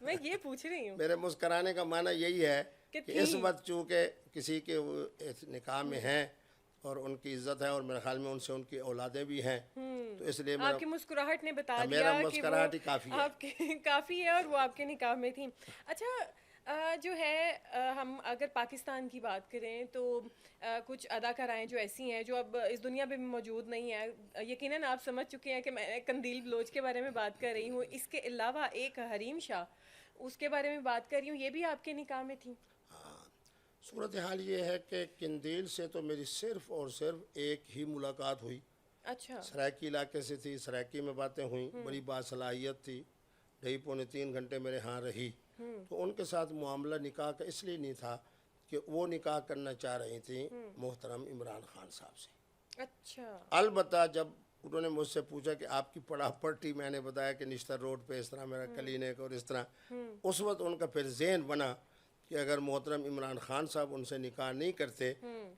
میں یہ پوچھ رہی ہوں. میرے مسکرانے کا معنی یہی ہے کہ اس وقت چونکہ کسی کے نکاح میں ہیں اور ان کی عزت ہے, اور میرے خیال میں ان سے ان کی اولادیں بھی ہیں, تو اس لیے آپ کی مسکراہٹ نے بتا دیا میرا کہ مسکراہٹ ہی کافی ہے. آپ کے کافی ہے, اور وہ آپ کے نکاح میں تھیں. اچھا جو ہے ہم اگر پاکستان کی بات کریں تو کچھ اداکارائیں جو ایسی ہیں جو اب اس دنیا میں بھی موجود نہیں ہیں. یقیناً آپ سمجھ چکے ہیں کہ میں قندیل بلوچ کے بارے میں بات کر رہی ہوں. اس کے علاوہ ایک حریم شاہ, اس کے بارے میں بات کر رہی ہوں, یہ بھی آپ کے نکاح میں تھیں. صورتحال یہ ہے کہ قندیل سے تو میری صرف اور صرف ایک ہی ملاقات ہوئی. اچھا سرائکی علاقے سے تھی, سرائکی میں باتیں ہوئیں, بڑی باصلاحیت تھی, 2.5-3 گھنٹے میرے ہاں رہی. تو ان کے ساتھ معاملہ نکاح کا اس لیے نہیں تھا کہ وہ نکاح کرنا چاہ رہی تھیں محترم عمران خان صاحب سے. اچھا البتہ جب انہوں نے مجھ سے پوچھا کہ آپ کی پراپرٹی, میں نے بتایا کہ نشتر روڈ پہ اس طرح میرا کلینک اور اس طرح, اس وقت ان کا پھر ذہن بنا کہ اگر محترم عمران خان صاحب ان سے نکاح نہیں کرتے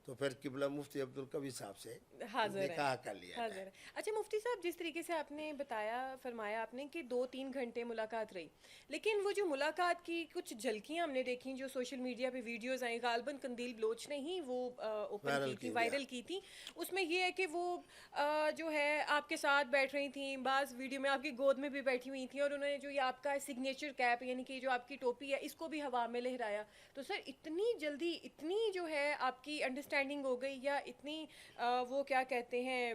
تو پھر قبلہ مفتی عبدالقوی صاحب سے نکاح کر لیا جائے. اچھا مفتی صاحب, جس طریقے سے آپ نے بتایا, فرمایا آپ نے کہ 2-3 گھنٹے ملاقات رہی, لیکن وہ جو ملاقات کی کچھ جھلکیاں ہم نے دیکھیں جو سوشل میڈیا پہ ویڈیوز آئیں, غالباً قندیل بلوچ نے ہی وہ اوپن کی تھی, وائرل کی تھی. اس میں یہ ہے کہ وہ جو ہے آپ کے ساتھ بیٹھ رہی تھیں, بعض ویڈیو میں آپ کی گود میں بھی بیٹھی ہوئی تھیں, اور انہوں نے جو یہ آپ کا سگنیچر کیپ یعنی کہ جو آپ کی ٹوپی ہے اس کو بھی ہوا میں لہرایا. تو سر اتنی جلدی اتنی جو ہے آپ کی انڈرسٹینڈنگ ہو گئی, یا اتنی وہ کیا کہتے ہیں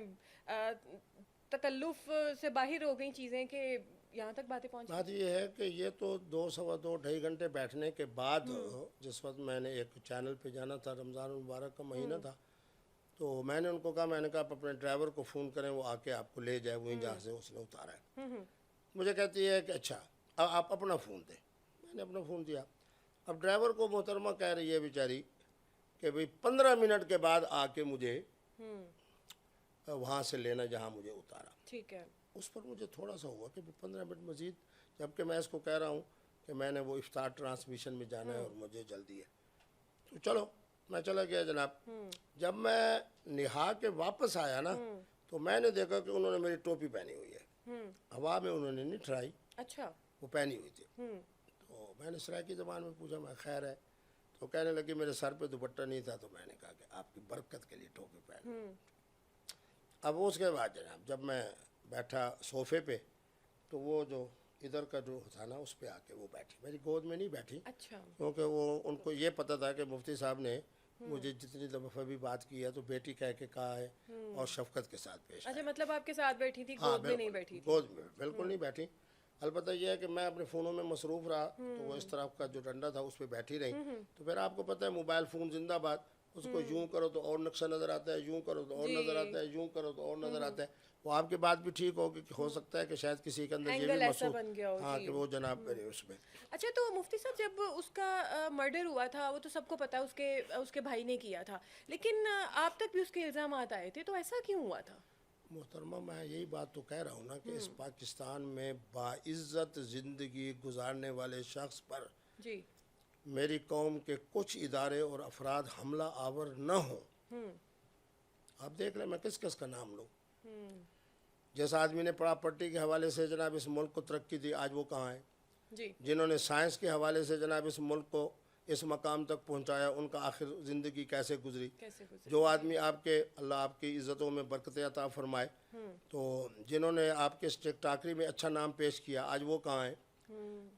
تکلف سے باہر ہو گئی چیزیں کہ یہاں تک باتیں پہنچ گئی؟ بات یہ ہے کہ یہ تو 2-2.5 گھنٹے بیٹھنے کے بعد, جس وقت میں نے ایک چینل پہ جانا تھا, رمضان المبارک کا مہینہ تھا, تو میں نے ان کو کہا, میں نے کہا آپ اپنے ڈرائیور کو فون کریں, وہ آ کے آپ کو لے جائے وہیں جہاں سے اس نے اتارا ہے. مجھے کہتی ہے کہ اچھا اب آپ اپنا فون دیں. میں نے اپنا فون دیا. اب ڈرائیور کو محترمہ کہہ رہی ہے بیچاری کہ بھئی 15 منٹ کے بعد آ کے مجھے وہاں سے لینا جہاں مجھے اتارا. ٹھیک ہے. اس پر مجھے تھوڑا سا ہوا کہ 15 منٹ مزید, جبکہ میں اس کو کہہ رہا ہوں کہ میں نے وہ افطار ٹرانسمیشن میں جانا ہے اور مجھے جلدی ہے. تو چلو میں چلا گیا جناب. جب میں نہا کے واپس آیا نا, تو میں نے دیکھا کہ انہوں نے میری ٹوپی پہنی ہوئی ہے, ہوا میں انہوں نے نہیں ٹرائی, اچھا وہ پہنی ہوئی تھی. تو میں نے سرائکی زبان میں پوچھا میں خیر ہے؟ تو کہنے لگی میرے سر پہ دوپٹہ نہیں تھا، تو میں نے کہا کہ آپ کی برکت کے لیے ٹوپی پہن. اب اس کے بعد جناب جب میں بیٹھا صوفے پہ تو وہ جو ادھر کا جو تھا نا اس پہ آ کے وہ بیٹھی، میری گود میں نہیں بیٹھی، اچھا کیونکہ وہ ان کو یہ پتہ تھا کہ مفتی صاحب نے مجھے جتنی دفعہ بھی بات کی ہے تو بیٹی کہہ کے کہا ہے اور شفقت کے ساتھ پیش اچھا آیا. مطلب آپ کے ساتھ بیٹھی تھی، ہاں گود میں نہیں بالکل، بیٹھی تھی. گود میں بالکل نہیں بیٹھی. البتہ یہ ہے کہ میں اپنے فونوں میں مصروف رہا تو وہ اس طرف کا جو ڈنڈا تھا اس پہ بیٹھی رہی. تو پھر آپ کو پتہ ہے موبائل فون زندہ باد، اس کو یوں کرو تو اور نقشہ نظر آتا ہے، یوں کرو تو اور نظر آتا ہے، یوں کرو تو اور نظر آتا ہے. وہ آپ کی بات بھی ٹھیک ہوگی کہ ہو سکتا ہے کہ شاید کسی کے اندر یہ اینگل بھی ایسا محسوس بن گیا ہو. ہاں جی کہ وہ جناب کرے اس میں. اچھا تو مفتی صاحب جب اس کا مرڈر ہوا تھا وہ تو سب کو پتا اس کے بھائی نے کیا تھا، لیکن آپ تک بھی اس کے الزامات آئے تھے، تو ایسا کیوں ہوا تھا؟ محترمہ میں یہی بات تو کہہ رہا ہوں نا کہ اس پاکستان میں باعزت زندگی گزارنے والے شخص پر جی میری قوم کے کچھ ادارے اور افراد حملہ آور نہ ہوں. آپ دیکھ لیں میں کس کس کا نام لوں. جس آدمی نے پراپرٹی کے حوالے سے جناب اس ملک کو ترقی دی آج وہ کہاں ہیں؟ جی جنہوں نے سائنس کے حوالے سے جناب اس ملک کو اس مقام تک پہنچایا ان کا آخر زندگی کیسے گزری؟ کیسے گزرے؟ جو آدمی آپ کے اللہ آپ کی عزتوں میں برکت عطا فرمائے، تو جنہوں نے آپ کے اسٹیک ٹاکری میں اچھا نام پیش کیا آج وہ کہاں ہیں؟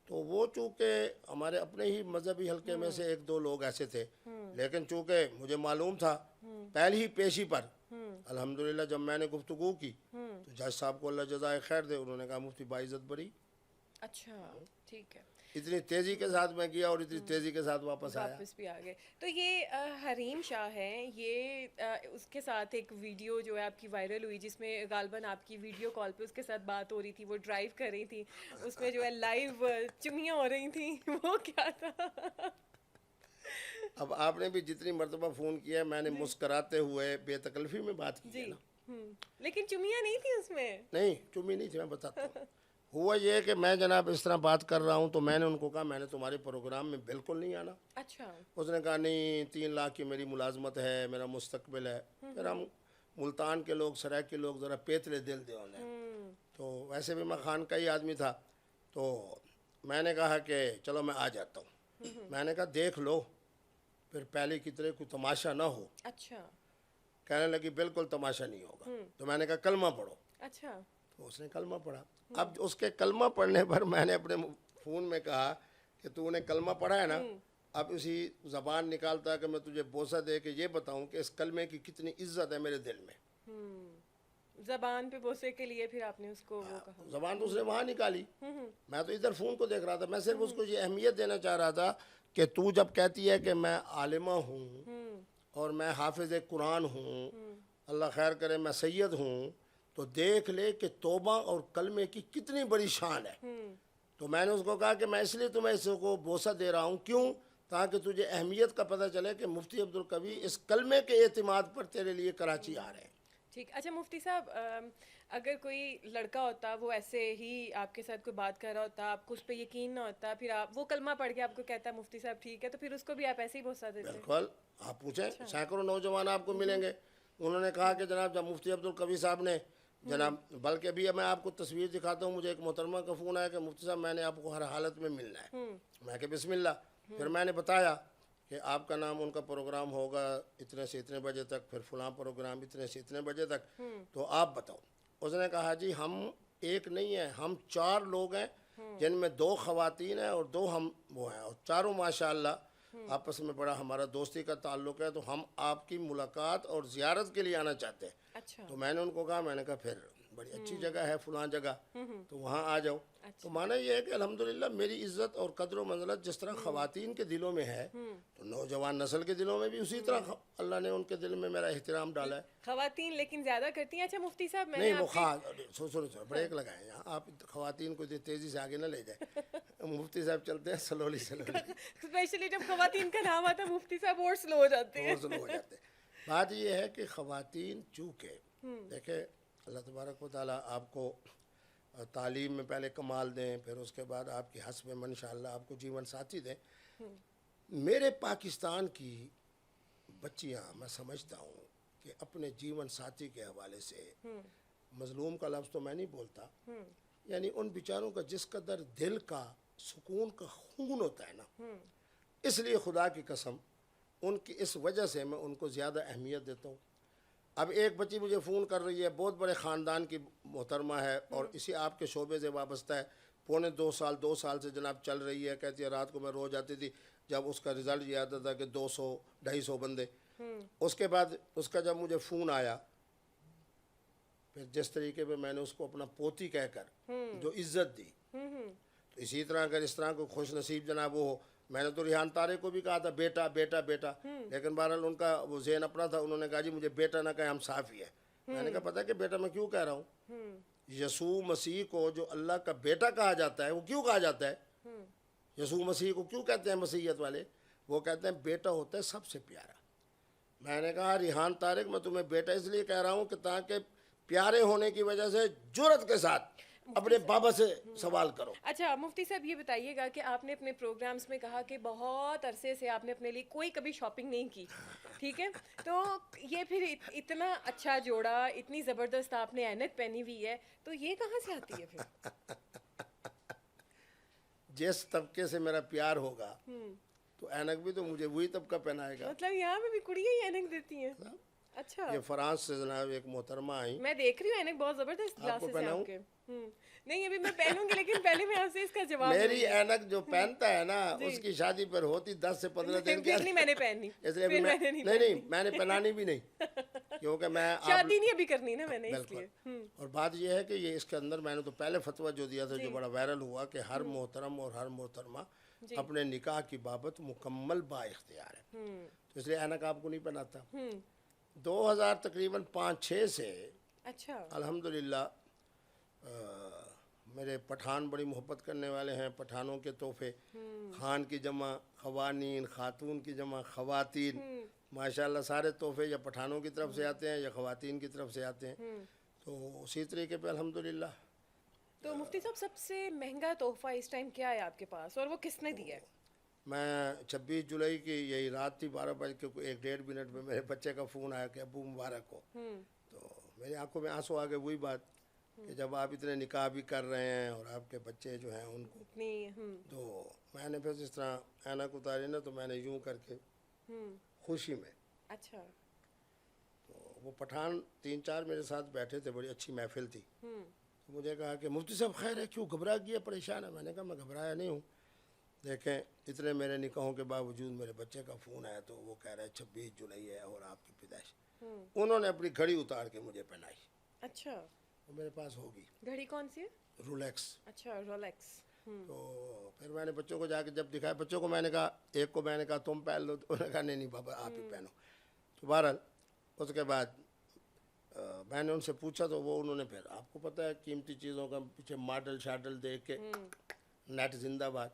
تو وہ چونکہ ہمارے اپنے ہی مذہبی حلقے میں سے ایک دو لوگ ایسے تھے، لیکن چونکہ مجھے معلوم تھا پہلی ہی پیشی پر الحمدللہ جب میں نے گفتگو کی تو جج صاحب کو اللہ جزائے خیر دے، انہوں نے کہا مفتی باعزت بری. اچھا ٹھیک ہے. اتنی تیزی کے ساتھ میں گیا اور اتنی تیزی کے ساتھ واپس آیا. واپس بھی آ گئے. تو یہ حریم شاہ ہیں، یہ اس کے ساتھ ایک ویڈیو جو ہے آپ کی وائرل ہوئی جس میں غالباً آپ کی ویڈیو کال پہ اس کے ساتھ بات ہو رہی تھی، وہ ڈرائیو کر رہی تھی، اس میں جو ہے لائیو چمیاں ہو رہی تھیں، وہ کیا تھا؟ اب آپ نے بھی جتنی مرتبہ فون کیا ہے میں نے مسکراتے ہوئے بے تکلفی میں بات کی ہے نا. لیکن چمیاں نہیں تھیں اس میں. نہیں چمی نہیں تھی، میں بتاتا ہوں. ہوا یہ کہ میں جناب اس طرح بات کر رہا ہوں تو میں نے ان کو کہا میں نے تمہارے پروگرام میں بالکل نہیں آنا. اچھا اس نے کہا نہیں 3 لاکھ کی میری ملازمت ہے، میرا مستقبل ہے. پھر ہم ملتان کے لوگ سرائیک کے لوگ ذرا پیتلے دل دے انہیں، تو ویسے بھی میں خان کا ہی آدمی تھا، تو میں نے کہا کہ چلو میں آ جاتا ہوں. میں نے کہا دیکھ لو پھر پہلے کی طرح کوئی تماشا نہ ہو. اچھا کہنے لگی بالکل تماشا نہیں ہوگا. تو میں نے کہا کلمہ پڑھو. اچھا تو اس نے کلمہ پڑھا. اب اس کے کلمہ پڑھنے پر میں نے اپنے فون میں کہا کہ تو نے کلمہ پڑھا ہے نا، اب اسی زبان نکالتا کہ میں تجھے بوسہ دے کے یہ بتاؤں کہ اس کلمے کی کتنی عزت ہے میرے دل میں. زبان پہ بوسے کے لیے پھر آپ نے اس کو وہ کہا. زبان تو اس نے وہاں نکالی، میں تو ادھر فون کو دیکھ رہا تھا. میں صرف اس کو یہ اہمیت دینا چاہ رہا تھا کہ تو جب کہتی ہے کہ میں عالمہ ہوں اور میں حافظ قرآن ہوں، اللہ خیر کرے میں سید ہوں، تو دیکھ لے کہ توبہ اور کلمے کی کتنی بڑی شان ہے. تو میں نے اس کو کہا کہ میں اس لیے تمہیں اس کو بوسہ دے رہا ہوں، کیوں؟ تاکہ تجھے اہمیت کا پتہ چلے کہ مفتی عبدالقوی اس کلمے کے اعتماد پر تیرے لیے کراچی آ رہے ہیں. ٹھیک. اچھا مفتی صاحب اگر کوئی لڑکا ہوتا وہ ایسے ہی آپ کے ساتھ کوئی بات کر رہا ہوتا، آپ کو اس پہ یقین نہ ہوتا، پھر آپ وہ کلمہ پڑھ کے آپ کو کہتا ہے مفتی صاحب ٹھیک ہے، تو پھر اس کو بھی آپ ایسے ہی بوسہ دیتے؟ بالکل. آپ پوچھیں سینکڑوں نوجوان آپ کو ملیں گے، انہوں نے کہا کہ جناب جب مفتی عبدالقوی صاحب نے جناب، بلکہ ابھی میں آپ کو تصویر دکھاتا ہوں، مجھے ایک محترمہ کا فون آیا کہ مفتی صاحب میں نے آپ کو ہر حالت میں ملنا ہے. میں کہ بسم اللہ. پھر میں نے بتایا کہ آپ کا نام ان کا پروگرام ہوگا اتنے سے اتنے بجے تک، پھر فلاں پروگرام اتنے سے اتنے بجے تک، تو آپ بتاؤ. اس نے کہا جی ہم ایک نہیں ہیں، ہم 4 لوگ ہیں جن میں 2 خواتین ہیں اور 2 ہم وہ ہیں، اور چاروں ماشاءاللہ آپس میں بڑا ہمارا دوستی کا تعلق ہے، تو ہم آپ کی ملاقات اور زیارت کے لیے آنا چاہتے ہیں. اچھا تو میں نے ان کو کہا، میں نے کہا پھر بڑی اچھی جگہ ہے فلاں جگہ، تو وہاں آ جاؤ. تو مانا یہ ہے کہ الحمدللہ میری عزت اور قدر و منزلت جس طرح خواتین کے دلوں میں ہے تو نوجوان نسل کے دلوں میں بھی اسی طرح اللہ نے ان کے دل میں میرا احترام ڈالا ہے. خواتین لیکن زیادہ کرتی ہیں. اچھا مفتی صاحب میں نہیں وہ سنو بریک لگائیں یہاں، آپ خواتین کو تیزی سے آگے نہ لے جائیں. مفتی صاحب چلتے ہیں سلولی اسپیشلی جب خواتین کا نام آتا ہے مفتی صاحب اور سلو ہو جاتے ہیں. بات یہ ہے کہ خواتین چونکہ دیکھیں اللہ تبارک و تعالیٰ آپ کو تعلیم میں پہلے کمال دیں، پھر اس کے بعد آپ کی حسب میں انشاءاللہ آپ کو جیون ساتھی دیں. میرے پاکستان کی بچیاں میں سمجھتا ہوں کہ اپنے جیون ساتھی کے حوالے سے، مظلوم کا لفظ تو میں نہیں بولتا، یعنی ان بیچاروں کا جس قدر دل کا سکون کا خون ہوتا ہے نا، اس لیے خدا کی قسم ان کی اس وجہ سے میں ان کو زیادہ اہمیت دیتا ہوں. اب ایک بچی مجھے فون کر رہی ہے، بہت بڑے خاندان کی محترمہ ہے اور اسی آپ کے شعبے سے وابستہ ہے، پونے 2 سال سے جناب چل رہی ہے. کہتی ہے رات کو میں روز آتی تھی، جب اس کا رزلٹ یہ آتا تھا کہ 200-250 بندے. اس کے بعد اس کا جب مجھے فون آیا، پھر جس طریقے پہ میں نے اس کو اپنا پوتی کہہ کر جو عزت دی، تو اسی طرح اگر اس طرح کو خوش نصیب جناب وہ ہو. میں نے تو ریحان طارق کو بھی کہا تھا بیٹا بیٹا بیٹا، لیکن بہرحال ان کا وہ ذہن اپنا تھا، انہوں نے کہا جی مجھے بیٹا نہ کہیں، ہم صافی ہے. میں نے کہا پتہ ہے کہ بیٹا میں کیوں کہہ رہا ہوں؟ یسوع مسیح کو جو اللہ کا بیٹا کہا جاتا ہے وہ کیوں کہا جاتا ہے؟ یسوع مسیح کو کیوں کہتے ہیں مسیحیت والے؟ وہ کہتے ہیں بیٹا ہوتا ہے سب سے پیارا. میں نے کہا ریحان طارق میں تمہیں بیٹا اس لیے کہہ رہا ہوں کہ تاکہ پیارے ہونے کی وجہ سے جرأت کے ساتھ اپنے بابا سے سوال کرو. اچھا مفتی صاحب یہ بتائیے گا کہ آپ نے اپنے پروگرامز میں کہا کہ بہت عرصے سے آپ نے اپنے لیے کوئی کبھی شاپنگ نہیں کی، ٹھیک ہے، تو یہ پھر اتنا اچھا جوڑا، اتنی زبردست آپ نے اینک پہنی ہوئی ہے، تو یہ کہاں سے آتی ہے پھر؟ جس طبقے سے میرا پیار ہوگا تو اینک بھی تو مجھے وہی طبقہ پہنائے گا. مطلب یہاں پہ بھی کڑیاں ہی اینک دیتی ہیں؟ اچھا. یہ فرانس سے جناب ایک محترمہ آئی. میں دیکھ رہی ہوں اینک بہت زبردست گلاسز ہیں آپ کے. نہیں ابھی میں پہنوں گی، لیکن پہلے میں آپ سے اس کا جواب. میری اینک جو پہنتا ہے نا اس کی شادی پر ہوتی 10 سے 15 دن کی. نہیں میں نے پہنی، اس لیے نہیں میں نے پہنانی بھی نہیں، کیونکہ میں شادی نہیں ابھی کرنی نا میں نے اس لیے. اور بات یہ ہے کہ یہ اس کے اندر میں نے تو پہلے فتویٰ جو دیا تھا جو بڑا وائرل ہوا کہ ہر محترم اور ہر محترمہ اپنے نکاح کی بابت مکمل با اختیار ہے، تو اس لیے اینک آپ کو نہیں پہناتا. 2000 تقریباً 5-6 سے اچھا الحمدللہ میرے پٹھان بڑی محبت کرنے والے ہیں. پٹھانوں کے تحفے، خان کی جمع خوانین، خاتون کی جمع خواتین، ماشاءاللہ سارے تحفے یا پٹھانوں کی طرف سے آتے ہیں یا خواتین کی طرف سے آتے ہیں. تو اسی طریقے پہ الحمدللہ. تو مفتی صاحب سب سے مہنگا تحفہ اس ٹائم کیا ہے آپ کے پاس اور وہ کس نے دیا ہے؟ میں 26 جولائی کی یہی رات تھی 12:01 منٹ میں میرے بچے کا فون آیا کہ ابو مبارک ہو. تو میری آنکھوں میں آنسو آ گئے. وہی بات کہ جب آپ اتنے نکاح بھی کر رہے ہیں اور آپ کے بچے جو ہیں ان کو، تو میں نے پھر اس طرح اینک اتاری نا تو میں نے یوں کر کے خوشی میں. اچھا. تو وہ پٹھان 3-4 میرے ساتھ بیٹھے تھے، بڑی اچھی محفل تھی. مجھے کہا کہ مفتی صاحب خیر ہے، کیوں گھبرا گیا، پریشان ہے؟ میں نے کہا میں گھبرایا نہیں ہوں، دیکھیں اتنے میرے نکاحوں کے باوجود میرے بچے کا فون آیا تو وہ کہہ رہا ہے 26 جولائی ہے اور آپ کی پیدائش. انہوں نے اپنی گھڑی اتار کے مجھے پہنائی. اچھا. وہ میرے پاس ہوگی. گھڑی کون سی ہے؟ رولیکس. اچھا رولیکس. تو پھر میں نے بچوں کو جا کے جب دکھایا، بچوں کو میں نے کہا، ایک کو میں نے کہا تم پہن لو، تو انہوں نے کہا نہیں بابا آپ ہی پہنو. تو بہرحال اس کے بعد میں نے ان سے پوچھا تو وہ انہوں نے پھر آپ کو پتہ ہے قیمتی چیزوں کا پیچھے ماڈل شاڈل دیکھ کے نیٹ زندہ باد.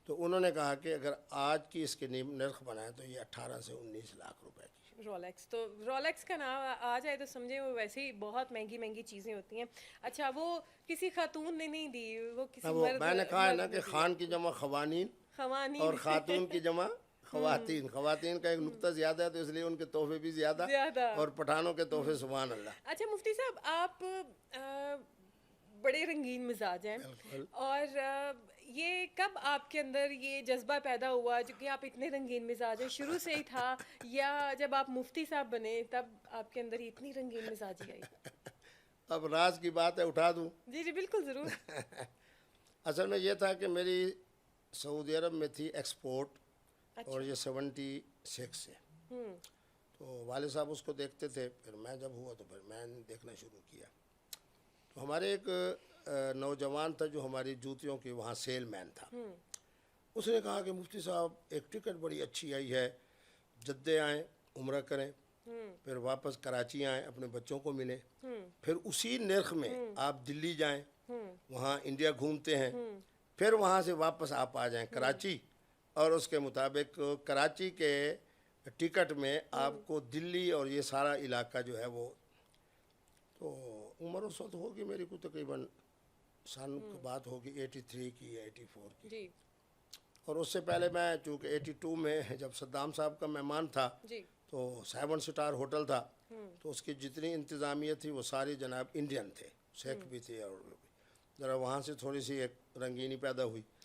تو انہوں نے کہا کہ اگر آج کی اس کے نرخ بنائے تو یہ 18 سے 19 لاکھ روپے کی رولیکس. تو رولیکس کا نام آ جائے تو سمجھے وہ ویسے ہی بہت مہنگی چیزیں ہوتی ہیں. اچھا وہ کسی خاتون نے نہیں دی، وہ کسی مرد؟ میں نے کہا ہے نا کہ خان کی جمع خوانین اور خاتون کی جمع خواتین. خواتین کا ایک نقطہ زیادہ ہے تو اس لیے ان کے تحفے بھی زیادہ اور پٹھانوں کے تحفے سبحان اللہ. اچھا مفتی صاحب آپ بڑے رنگین مزاج ہیں، اور یہ کب آپ کے اندر یہ جذبہ پیدا ہوا جو کہ آپ اتنے رنگین مزاج ہیں؟ شروع سے ہی تھا یا جب آپ مفتی صاحب بنے تب آپ کے اندر اتنی رنگین مزاجی آئی؟ اب راز کی بات ہے اٹھا دوں؟ جی جی بالکل ضرور. اصل میں یہ تھا کہ میری سعودی عرب میں تھی ایکسپورٹ، اور یہ 76 سے، تو والد صاحب اس کو دیکھتے تھے. پھر میں جب ہوا تو پھر میں نے دیکھنا شروع کیا. تو ہمارے ایک نوجوان تھا جو ہماری جوتیوں کی وہاں سیل مین تھا. اس نے کہا کہ مفتی صاحب ایک ٹکٹ بڑی اچھی آئی ہے، جدے آئیں عمرہ کریں، پھر واپس کراچی آئیں اپنے بچوں کو ملیں، پھر اسی نرخ میں آپ دلی جائیں، وہاں انڈیا گھومتے ہیں، پھر وہاں سے واپس آپ آ جائیں کراچی، اور اس کے مطابق کراچی کے ٹکٹ میں آپ کو دلی اور یہ سارا علاقہ جو ہے وہ. تو عمر اس وقت ہوگی میری کو تقریباً سن کی بات ہوگی 83 کی یا 84 کی جی. اور اس سے پہلے میں چونکہ 82 میں جب صدام صاحب کا مہمان تھا جی. تو 7 سٹار ہوٹل تھا، تو اس کی جتنی انتظامیہ تھی وہ ساری جناب انڈین تھے، سکھ بھی تھے، اور ذرا وہاں سے تھوڑی سی ایک رنگینی پیدا ہوئی.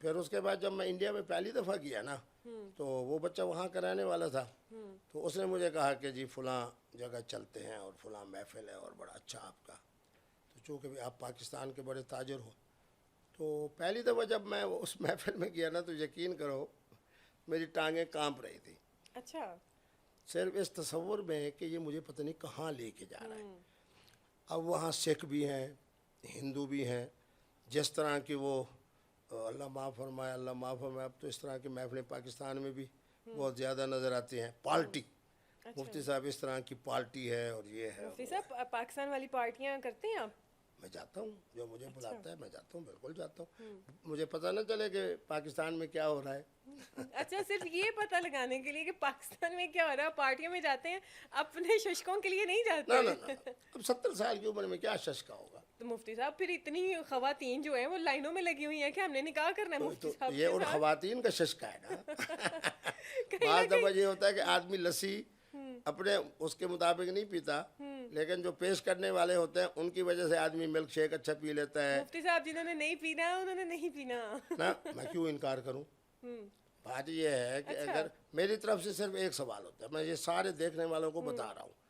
پھر اس کے بعد جب میں انڈیا میں پہلی دفعہ گیا نا تو وہ بچہ وہاں کا رہنے والا تھا، تو اس نے مجھے کہا کہ جی فلاں جگہ چلتے ہیں اور فلاں محفل ہے اور بڑا اچھا آپ کا، تو چونکہ بھی آپ پاکستان کے بڑے تاجر ہو، تو پہلی دفعہ جب میں اس محفل میں گیا نا تو یقین کرو میری ٹانگیں کانپ رہی تھی، اچھا۔ صرف اس تصور میں کہ یہ مجھے پتہ نہیں کہاں لے کے جا رہا ہے۔ اب وہاں سکھ بھی ہیں، ہندو بھی ہیں، جس طرح کی وہ اللہ معاف فرمائے اللہ معاف فرمائے، اب تو اس طرح کی محفلیں پاکستان میں بھی بہت زیادہ نظر آتی ہیں، پارٹی، مفتی صاحب اس طرح کی پارٹی ہے اور یہ ہے۔ مفتی صاحب پاکستان والی پارٹیاں کرتے ہیں آپ؟ میں جاتا ہوں، جو مجھے بلاتا ہے میں جاتا ہوں، بالکل جاتا ہوں، مجھے پتہ نہ چلے کہ پاکستان میں کیا ہو رہا ہے۔ اچھا، صرف یہ پتہ لگانے کے لیے کہ پاکستان میں کیا ہو رہا ہے پارٹیوں میں جاتے ہیں، اپنے ششکوں کے لیے نہیں نہ نہ جاتے؟ نہ، اب 70 سال کی عمر میں کیا ششکا ہوگا؟ تو مفتی صاحب پھر اتنی خواتین جو ہیں وہ لائنوں میں لگی ہوئی ہیں کہ ہم نے نکاح کرنا ہے تو مفتی صاحب یہ کے ان ساتھ۔ خواتین کا ششکا ہے نا۔ کہیں بعض نہ دفعہ یہ ہوتا ہے کہ آدمی لسی اپنے اس کے مطابق نہیں پیتا، لیکن جو پیش کرنے والے ہوتے ہیں ان کی وجہ سے آدمی ملک شیک اچھا پی لیتا ہے مفتی صاحب جنہوں نے نہیں پینا ہے انہوں نے نہیں پینا۔ نا، میں کیوں انکار کروں؟ بات یہ ہے کہ اگر میری طرف سے صرف ایک سوال ہوتا ہے، میں یہ سارے دیکھنے والوں کو بتا رہا ہوں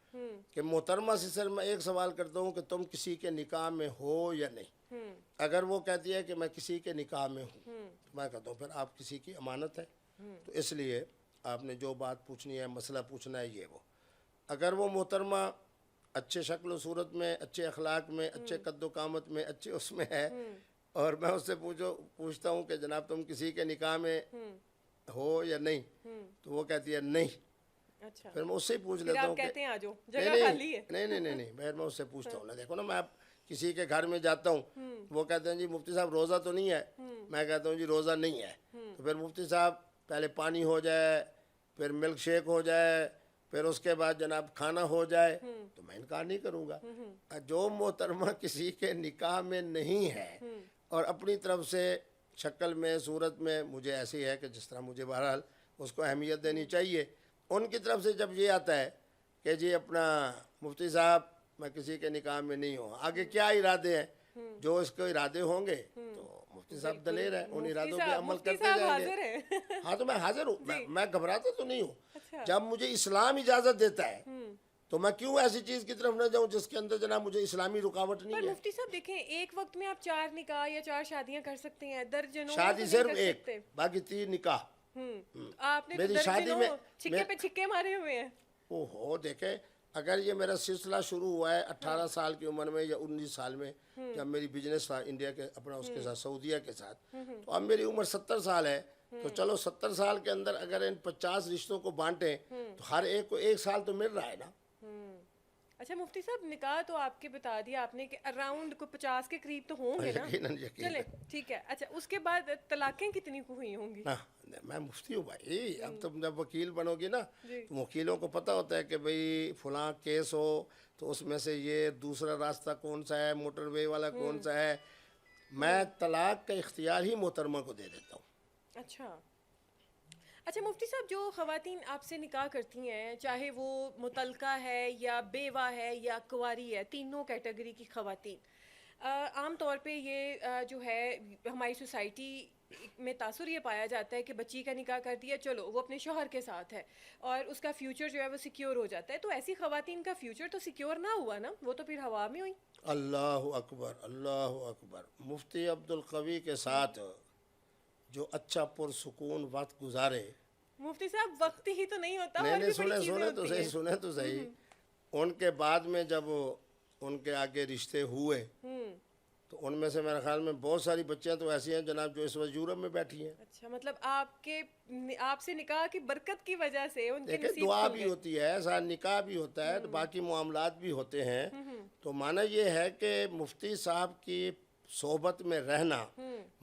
کہ محترمہ سے صرف میں ایک سوال کرتا ہوں کہ تم کسی کے نکاح میں ہو یا نہیں۔ اگر وہ کہتی ہے کہ میں کسی کے نکاح میں ہوں تو میں کہتا ہوں پھر آپ کسی کی امانت ہے، تو اس لیے آپ نے جو بات پوچھنی ہے، مسئلہ پوچھنا ہے، یہ وہ اگر وہ محترمہ اچھے شکل و صورت میں، اچھے اخلاق میں، اچھے قد و قامت میں، اچھے اس میں ہے، اور میں اس سے پوچھتا ہوں کہ جناب تم کسی کے نکاح میں ہو یا نہیں، تو وہ کہتی ہے نہیں، اچھا، پھر میں اس سے ہی پوچھ پھر لیتا ہوں آپ کہ کہتے ہیں آ جاؤ نہیں جگہ خالی ہے۔ نہیں، پھر میں اس سے پوچھتا ہوں نا، دیکھو نا، میں اب کسی کے گھر میں جاتا ہوں، وہ کہتے ہیں جی مفتی صاحب روزہ تو نہیں ہے، میں کہتا ہوں جی روزہ نہیں ہے، تو پھر مفتی صاحب پہلے پانی ہو جائے، پھر ملک شیک ہو جائے، پھر اس کے بعد جناب کھانا ہو جائے، تو میں انکار نہیں کروں گا۔ جو محترمہ کسی کے نکاح میں نہیں ہے اور اپنی طرف سے شکل میں، صورت میں مجھے ایسی ہے کہ جس طرح مجھے بہرحال اس کو اہمیت دینی چاہیے، ان کی طرف سے جب یہ آتا ہے کہ جی اپنا مفتی صاحب میں کسی کے نکاح میں نہیں ہوں، آگے کیا ارادے ہیں، جو اس کے ارادے ہوں گے تو مفتی صاحب دلیر ہیں، ان ارادوں پہ عمل مفتی کرتے صاحب جائیں حاضر گے۔ ہیں۔ ہاں تو میں حاضر ہوں، میں گھبراتا تو نہیں ہوں، اچھا۔ جب مجھے اسلام اجازت دیتا ہے تو میں کیوں ایسی چیز کی طرف نہ جاؤں جس کے اندر جناب مجھے اسلامی رکاوٹ پر نہیں ہے۔ مفتی صاحب دیکھیں، ایک وقت میں آپ 4 نکاح یا 4 شادیاں کر سکتے ہیں، درجنوں شادی تو صرف نہیں کر ایک، سکتے۔ باقی 3 نکاح۔ آپ نے تو میری شادی درجنوں میں چھکے پہ چھکے مارے ہوئے ہیں۔ اوہو، دیکھیں اگر یہ میرا سلسلہ شروع ہوا ہے 18 سال کی عمر میں یا 19 سال میں، جب میری بزنس تھا انڈیا کے اپنا اس کے ساتھ سعودیہ کے ساتھ، تو اب میری عمر 70 سال ہے، تو چلو 70 سال کے اندر اگر ان 50 رشتوں کو بانٹیں تو ہر ایک کو 1 سال تو مل رہا ہے نا۔ اچھا مفتی صاحب، نکاح تو آپ کے بتا دیا آپ نے کہ اراؤنڈ کو 50 کے قریب تو ہوں گے نا؟ یقیناً چلیں ٹھیک ہے۔ اچھا اس کے بعد طلاقیں کتنی کو ہوئی ہوں گی؟ میں مفتی ہوں بھائی، اب تم جب وکیل بنو گی نا تو وکیلوں کو پتہ ہوتا ہے کہ بھئی فلاں کیس ہو تو اس میں سے یہ دوسرا راستہ کون سا ہے، موٹر وے والا کون سا ہے، میں طلاق کا اختیار ہی محترمہ کو دے دیتا ہوں۔ اچھا مفتی صاحب، جو خواتین آپ سے نکاح کرتی ہیں، چاہے وہ مطلقہ ہے یا بیوہ ہے یا کنواری ہے، تینوں کیٹیگری کی خواتین، عام طور پہ یہ جو ہے ہماری سوسائٹی میں تاثر یہ پایا جاتا ہے کہ بچی کا نکاح کر دیا، چلو وہ اپنے شوہر کے ساتھ ہے اور اس کا فیوچر جو ہے وہ سیکیور ہو جاتا ہے، تو ایسی خواتین کا فیوچر تو سیکیور نہ ہوا نا، وہ تو پھر ہوا میں ہوئی۔ اللہ اکبر، اللہ اکبر۔ مفتی عبدالقوی کے ساتھ جو اچھا پرسکون وقت گزارے، مفتی صاحب وقت ہی تو نہیں ہوتا، نہیں اور بھی بڑی سنیں چیزیں تو ہوتی صحیح، ہیں۔ سنیں تو صحیح، ان کے بعد میں جب ان کے آگے رشتے ہوئے تو ان میں سے میرے خیال میں بہت ساری بچیاں تو ایسی ہیں جناب جو اس وقت یورپ میں بیٹھی ہیں۔ اچھا، مطلب آپ سے نکاح کی برکت کی وجہ سے ان کے دیکھیں نصیب دعا کھل بھی گئے۔ ہوتی ہے، ساتھ نکاح بھی ہوتا ہے، تو باقی معاملات بھی ہوتے ہیں، تو معنی یہ ہے کہ مفتی صاحب کی صحبت میں رہنا،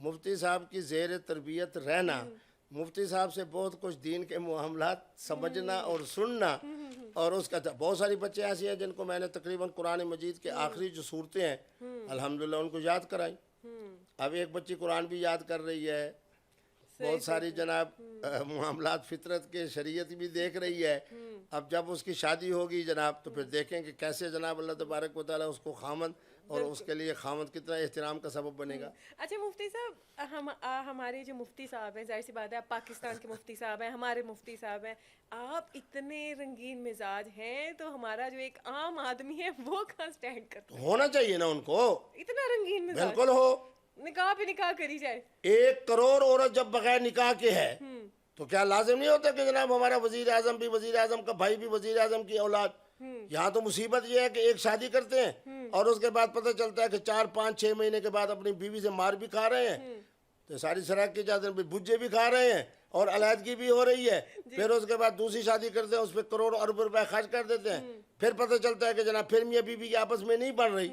مفتی صاحب کی زیر تربیت رہنا، مفتی صاحب سے بہت کچھ دین کے معاملات سمجھنا اور سننا، اور اس کا بہت ساری بچے ایسی ہیں جن کو میں نے تقریباً قرآن مجید کے آخری جو صورتیں ہیں الحمدللہ ان کو یاد کرائی۔ اب ایک بچی قرآن بھی یاد کر رہی ہے، بہت ساری جناب معاملات فطرت کے شریعت بھی دیکھ رہی ہے۔ اب جب اس کی شادی ہوگی جناب تو پھر دیکھیں کہ کیسے جناب اللہ تبارک و تعالیٰ اس کو خامند اور اس کے لیے خامد کتنا احترام کا سبب بنے گا. اچھا مفتی صاحب، ہمارے جو مفتی صاحب ہیں، ظاہر سی بات ہے آپ پاکستان کے مفتی صاحب ہیں، ہمارے مفتی صاحب ہیں، آپ اتنے رنگین مزاج ہیں تو ہمارا جو ایک عام آدمی ہے وہ کہاں اسٹینڈ کرتا ہے؟ ہونا چاہیے نا ان کو. اتنا رنگین مزاج. بالکل ہو. نکاح پہ نکاح کری جائے. 1 کروڑ عورت جب بغیر نکاح کے ہے تو کیا لازم نہیں ہوتا کہ جناب ہمارا وزیر اعظم بھی وزیر اعظم کا بھائی بھی وزیر اعظم کی اولاد. یہاں تو مصیبت یہ ہے کہ ایک شادی کرتے ہیں اور اس کے بعد پتہ چلتا ہے کہ 4 5 6 مہینے کے بعد اپنی بیوی سے مار بھی کھا رہے ہیں تو ساری سراغ کی جاتے ہیں، بجے بھی کھا رہے ہیں اور علیحدگی بھی ہو رہی ہے. پھر اس کے بعد دوسری شادی کرتے ہیں، اس پہ کروڑ ارب روپے خرچ کر دیتے ہیں. پھر پتہ چلتا ہے کہ جناب پھر میاں بیوی کی آپس میں نہیں بڑھ رہی.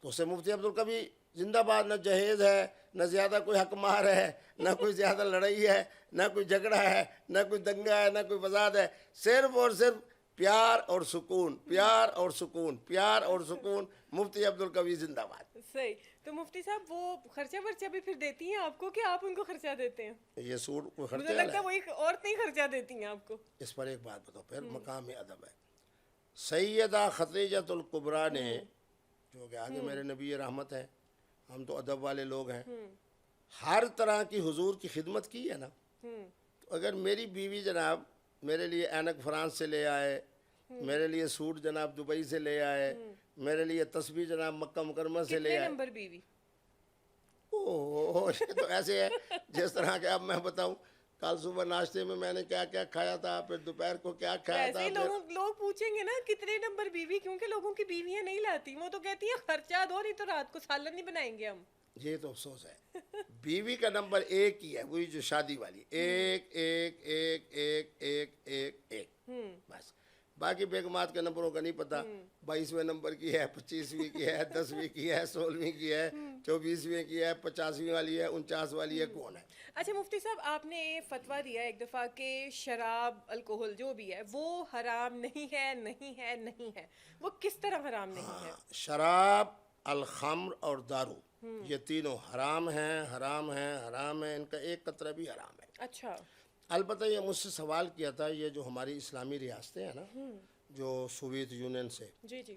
تو اس سے مفتی عبدالقوی زندہ باد. نہ جہیز ہے، نہ زیادہ کوئی حق مار ہے، نہ کوئی زیادہ لڑائی ہے، نہ کوئی جھگڑا ہے، نہ کوئی دنگا ہے، نہ کوئی فساد ہے. صرف اور صرف پیار اور سکون، پیار اور سکون، پیار اور سکون. مفتی عبدالقوی زندہ باد. صحیح. تو مفتی صاحب وہ خرچہ ورچہ بھی پھر دیتی ہیں آپ کو کہ آپ ان کو خرچہ دیتے ہیں؟ یہ سوٹ کوئی مجھے خرچہ لگتا ہے وہی عورتیں ہی خرچہ دیتی ہیں آپ کو. اس پر ایک بات بتاؤ، پھر مقام ادب ہے. سیدہ خدیجۃ الکبریٰ نے، جو کہ آگے میرے نبی رحمت ہیں، ہم تو ادب والے لوگ ہیں، ہر طرح کی حضور کی خدمت کی ہے نا. تو اگر میری بیوی جناب میرے لیے اینک فرانس سے لے آئے، میرے لیے سوٹ جناب دبئی سے لے آئے، میرے لیے تسبیح جناب مکہ مکرمہ سے لے کتنے آئے. نمبر بیوی؟ اوہ یہ تو ایسے ہے جس طرح کہ اب میں بتاؤں کل صبح ناشتے میں نے کیا کیا کھایا تھا، پھر دوپہر کو کیا کھایا تھا. ایسے لوگ پوچھیں گے نا کتنے نمبر بیوی، کیونکہ لوگوں کی بیویاں نہیں لاتی، وہ تو کہتی ہیں خرچہ دو نہیں تو رات کو سالن نہیں بنائیں گے ہم. یہ تو افسوس ہے. بیوی کا نمبر 1 ہی ہے، وہی جو شادی والی، 1 1 1 1 1 1 1 بس. باقی بیگمات کے نمبروں کا نہیں پتا. 22ویں نمبر کی ہے، 25ویں کی ہے، 10ویں کی ہے، 16ویں کی ہے، 24ویں کی ہے، 50ویں والی ہے، 49 والی ہے، کون ہے. اچھا مفتی صاحب، آپ نے فتویٰ دیا ایک دفعہ کہ شراب الکوہل جو بھی ہے وہ حرام نہیں ہے، نہیں ہے، نہیں ہے. وہ کس طرح حرام نہیں ہے؟ شراب، الخمر اور دارو یہ تینوں حرام ہیں، حرام ہیں، حرام ہیں. ان کا ایک قطرہ بھی حرام ہے. اچھا. البتہ یہ مجھ سے سوال کیا تھا، یہ جو ہماری اسلامی ریاستیں ہیں نا، جو سوویت یونین سے، جی جی.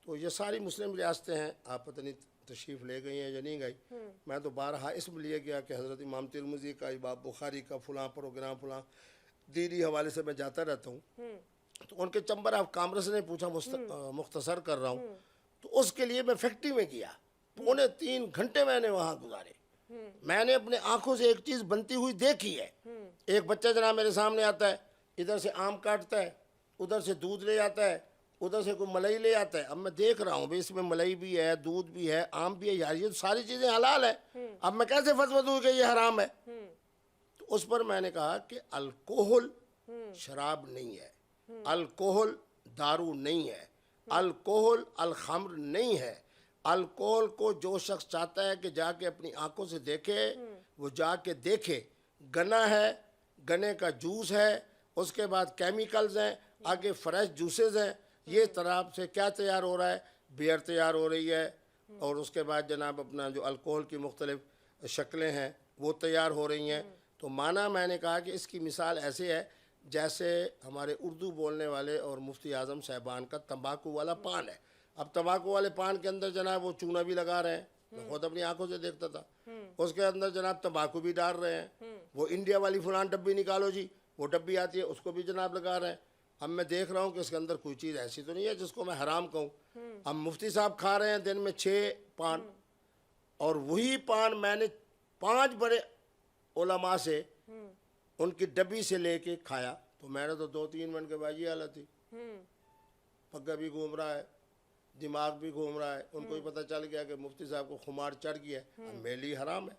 تو یہ ساری مسلم ریاستیں ہیں. آپ پتہ نہیں تشریف لے گئی ہیں یا نہیں گئی. میں تو بارہا اسم لیا گیا کہ حضرت امام ترمذی کا، امام بخاری کا فلاں پروگرام، فلاں دینی حوالے سے میں جاتا رہتا ہوں. تو ان کے چمبر آف کامرس نے پوچھا، مختصر کر رہا ہوں، تو اس کے لیے میں فیکٹری میں گیا. 3.25 گھنٹے میں نے وہاں گزارے. میں نے اپنے آنکھوں سے ایک چیز بنتی ہوئی دیکھی ہے. ایک بچہ جناب میرے سامنے آتا ہے، ادھر سے آم کاٹتا ہے، ادھر سے دودھ لے آتا ہے، ادھر سے کوئی ملائی لے آتا ہے. اب میں دیکھ رہا ہوں بھائی اس میں ملائی بھی ہے، دودھ بھی ہے، آم بھی ہے، یار یہ ساری چیزیں حلال ہیں. اب میں کیسے فتویٰ دوں کہ یہ حرام ہے؟ تو اس پر میں نے کہا کہ الکوہل شراب نہیں ہے، الکوہل دارو نہیں ہے، الکوہل الخمر نہیں ہے. الکوہل کو جو شخص چاہتا ہے کہ جا کے اپنی آنکھوں سے دیکھے، وہ جا کے دیکھے. گنا ہے، گنے کا جوس ہے، اس کے بعد کیمیکلز ہیں، آگے فریش جوسز ہیں. یہ طرح سے کیا تیار ہو رہا ہے؟ بیئر تیار ہو رہی ہے، اور اس کے بعد جناب اپنا جو الکوہل کی مختلف شکلیں ہیں وہ تیار ہو رہی ہیں. تو مانا میں نے کہا کہ اس کی مثال ایسے ہے جیسے ہمارے اردو بولنے والے اور مفتی اعظم صاحبان کا تمباکو والا پان ہے. اب تمباکو والے پان کے اندر جناب وہ چونا بھی لگا رہے ہیں، میں خود اپنی آنکھوں سے دیکھتا تھا. اس کے اندر جناب تمباکو بھی ڈال رہے ہیں. وہ انڈیا والی فلان ڈبی نکالو جی، وہ ڈبی آتی ہے، اس کو بھی جناب لگا رہے ہیں. اب میں دیکھ رہا ہوں کہ اس کے اندر کوئی چیز ایسی تو نہیں ہے جس کو میں حرام کہوں. اب مفتی صاحب کھا رہے ہیں دن میں 6 پان، اور وہی پان میں نے 5 بڑے علماء سے ان کی ڈبی سے لے کے کھایا. تو میں نے تو 2-3 منٹ کے بعد یہ حالت تھی، پگا بھی گھوم رہا ہے، دماغ بھی گھوم رہا ہے. ان کو بھی پتہ چل گیا کہ مفتی صاحب کو خمار چڑھ گیا ہے. اب میرے لیے حرام ہے.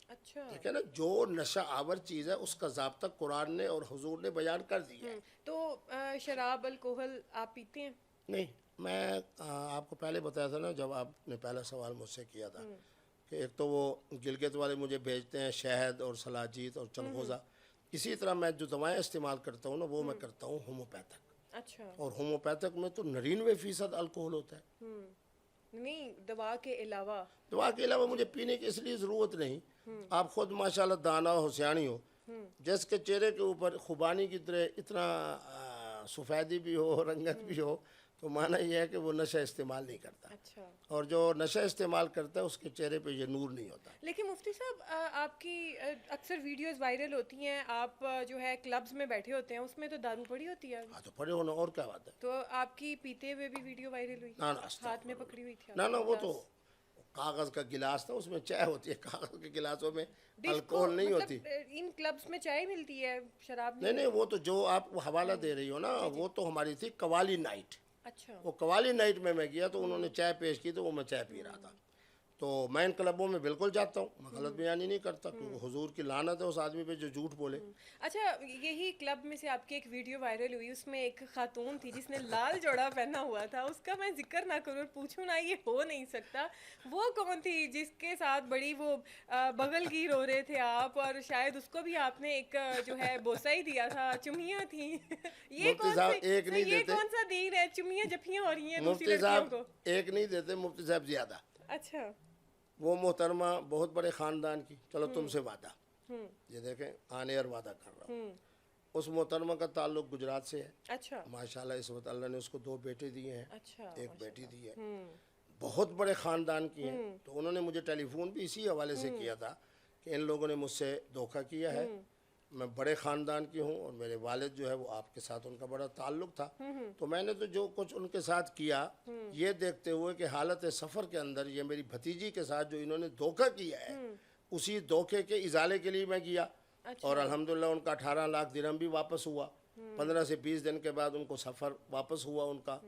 اچھا. دیکھیں نا، جو نشہ آور چیز ہے اس کا ضابطہ قرآن نے اور حضور نے بیان کر دیا ہے. تو شراب الکوہل آپ پیتے ہیں؟ نہیں، میں آپ کو پہلے بتایا تھا نا جب آپ نے پہلا سوال مجھ سے کیا تھا کہ ایک تو وہ گلگت والے مجھے بھیجتے ہیں شہد اور سلاجیت اور چلغوزہ. اسی طرح میں جو دوائیں استعمال کرتا ہوں نا وہ میں کرتا ہوں ہوموپیتھک. اچھا. اور ہوموپیتھک میں تو 99% الکوہل ہوتا ہے. نہیں، دوا کے علاوہ؟ دوا کے علاوہ مجھے پینے کی اس لیے ضرورت نہیں. آپ خود ماشاءاللہ دانا و ہوشیانی ہو، جس کے چہرے کے اوپر خوبانی کی طرح اتنا سفیدی بھی ہو، رنگت بھی ہو، تو معنی یہ ہے کہ وہ نشہ استعمال نہیں کرتا, اچھا. اور جو نشہ استعمال کرتا ہے اس کے چہرے پہ یہ نور نہیں ہوتا. لیکن مفتی صاحب آپ کی اکثر ویڈیوز وائرل ہوتی ہیں, آپ جو ہے کلبز میں بیٹھے ہوتے ہیں, اس میں تو دارو پڑی ہوتی ہے. ہاں تو پڑے ہونا, اور کیا بات ہے. تو آپ کی پیتے ہوئے بھی ویڈیو وائرل ہوئی, نا ہاتھ میں پکڑی ہوئی تھی. نا وہ تو کاغذ کا گلاس تھا, اس میں چائے ہوتی ہے, کاغذ کے گلاسوں میں الکوہول نہیں ہوتی. ان کلبز میں چائے ملتی ہے, شراب نہیں, وہ تو جو آپ حوالہ دے رہی ہو نا, وہ تو ہماری تھی قوالی نائٹ. اچھا. وہ قوالی نائٹ میں گیا تو انہوں نے چائے پیش کی, تو وہ میں چائے پی رہا تھا. تو میں ان کلبوں میں بالکل جاتا ہوں, میں غلط بیانی نہیں کرتا, کیونکہ حضور کی لعنت ہے اس آدمی پہ جو جھوٹ بولے. اچھا, یہی کلب میں سے آپ کی ایک ویڈیو وائرل ہوئی, اس میں ایک خاتون تھی جس نے لال جوڑا پہنا ہوا تھا, اس کا میں ذکر نہ کروں اور پوچھوں نہ, یہ ہو نہیں سکتا. وہ کون تھی جس کے ساتھ بڑی وہ بغل گیر ہو رہے تھے آپ, اور شاید اس کو بھی آپ نے ایک جو ہے بوسہ ہی دیا تھا, چمیاں تھیں. یہ کون سا دین ہے, چمیاں جپیاں ہو رہی ہیں دوسری لڑکیوں کو. ایک نہیں دیتے مفتی صاحب, زیادہ. اچھا. وہ محترمہ بہت بڑے خاندان کی, چلو تم سے وعدہ, یہ دیکھیں آنے اور وعدہ کر رہا ہوں, اس محترمہ کا تعلق گجرات سے ہے. اچھا. ماشاءاللہ اس وقت اللہ نے اس کو 2 بیٹے دیے ہیں. اچھا. ایک بیٹی دی ہے, بہت بڑے خاندان کی ہیں. تو انہوں نے مجھے ٹیلی فون بھی اسی حوالے سے کیا تھا کہ ان لوگوں نے مجھ سے دھوکہ کیا ہے, میں بڑے خاندان کی ہوں, اور میرے والد جو ہے وہ آپ کے ساتھ ان کا بڑا تعلق تھا. تو میں نے تو جو کچھ ان کے ساتھ کیا, یہ دیکھتے ہوئے کہ حالت سفر کے اندر یہ میری بھتیجی کے ساتھ جو انہوں نے دھوکہ کیا ہے, اسی دھوکے کے ازالے کے لیے میں گیا. اور الحمدللہ ان کا 18 لاکھ درہم بھی واپس ہوا. 15 سے 20 دن کے بعد ان کو سفر واپس ہوا ان کا,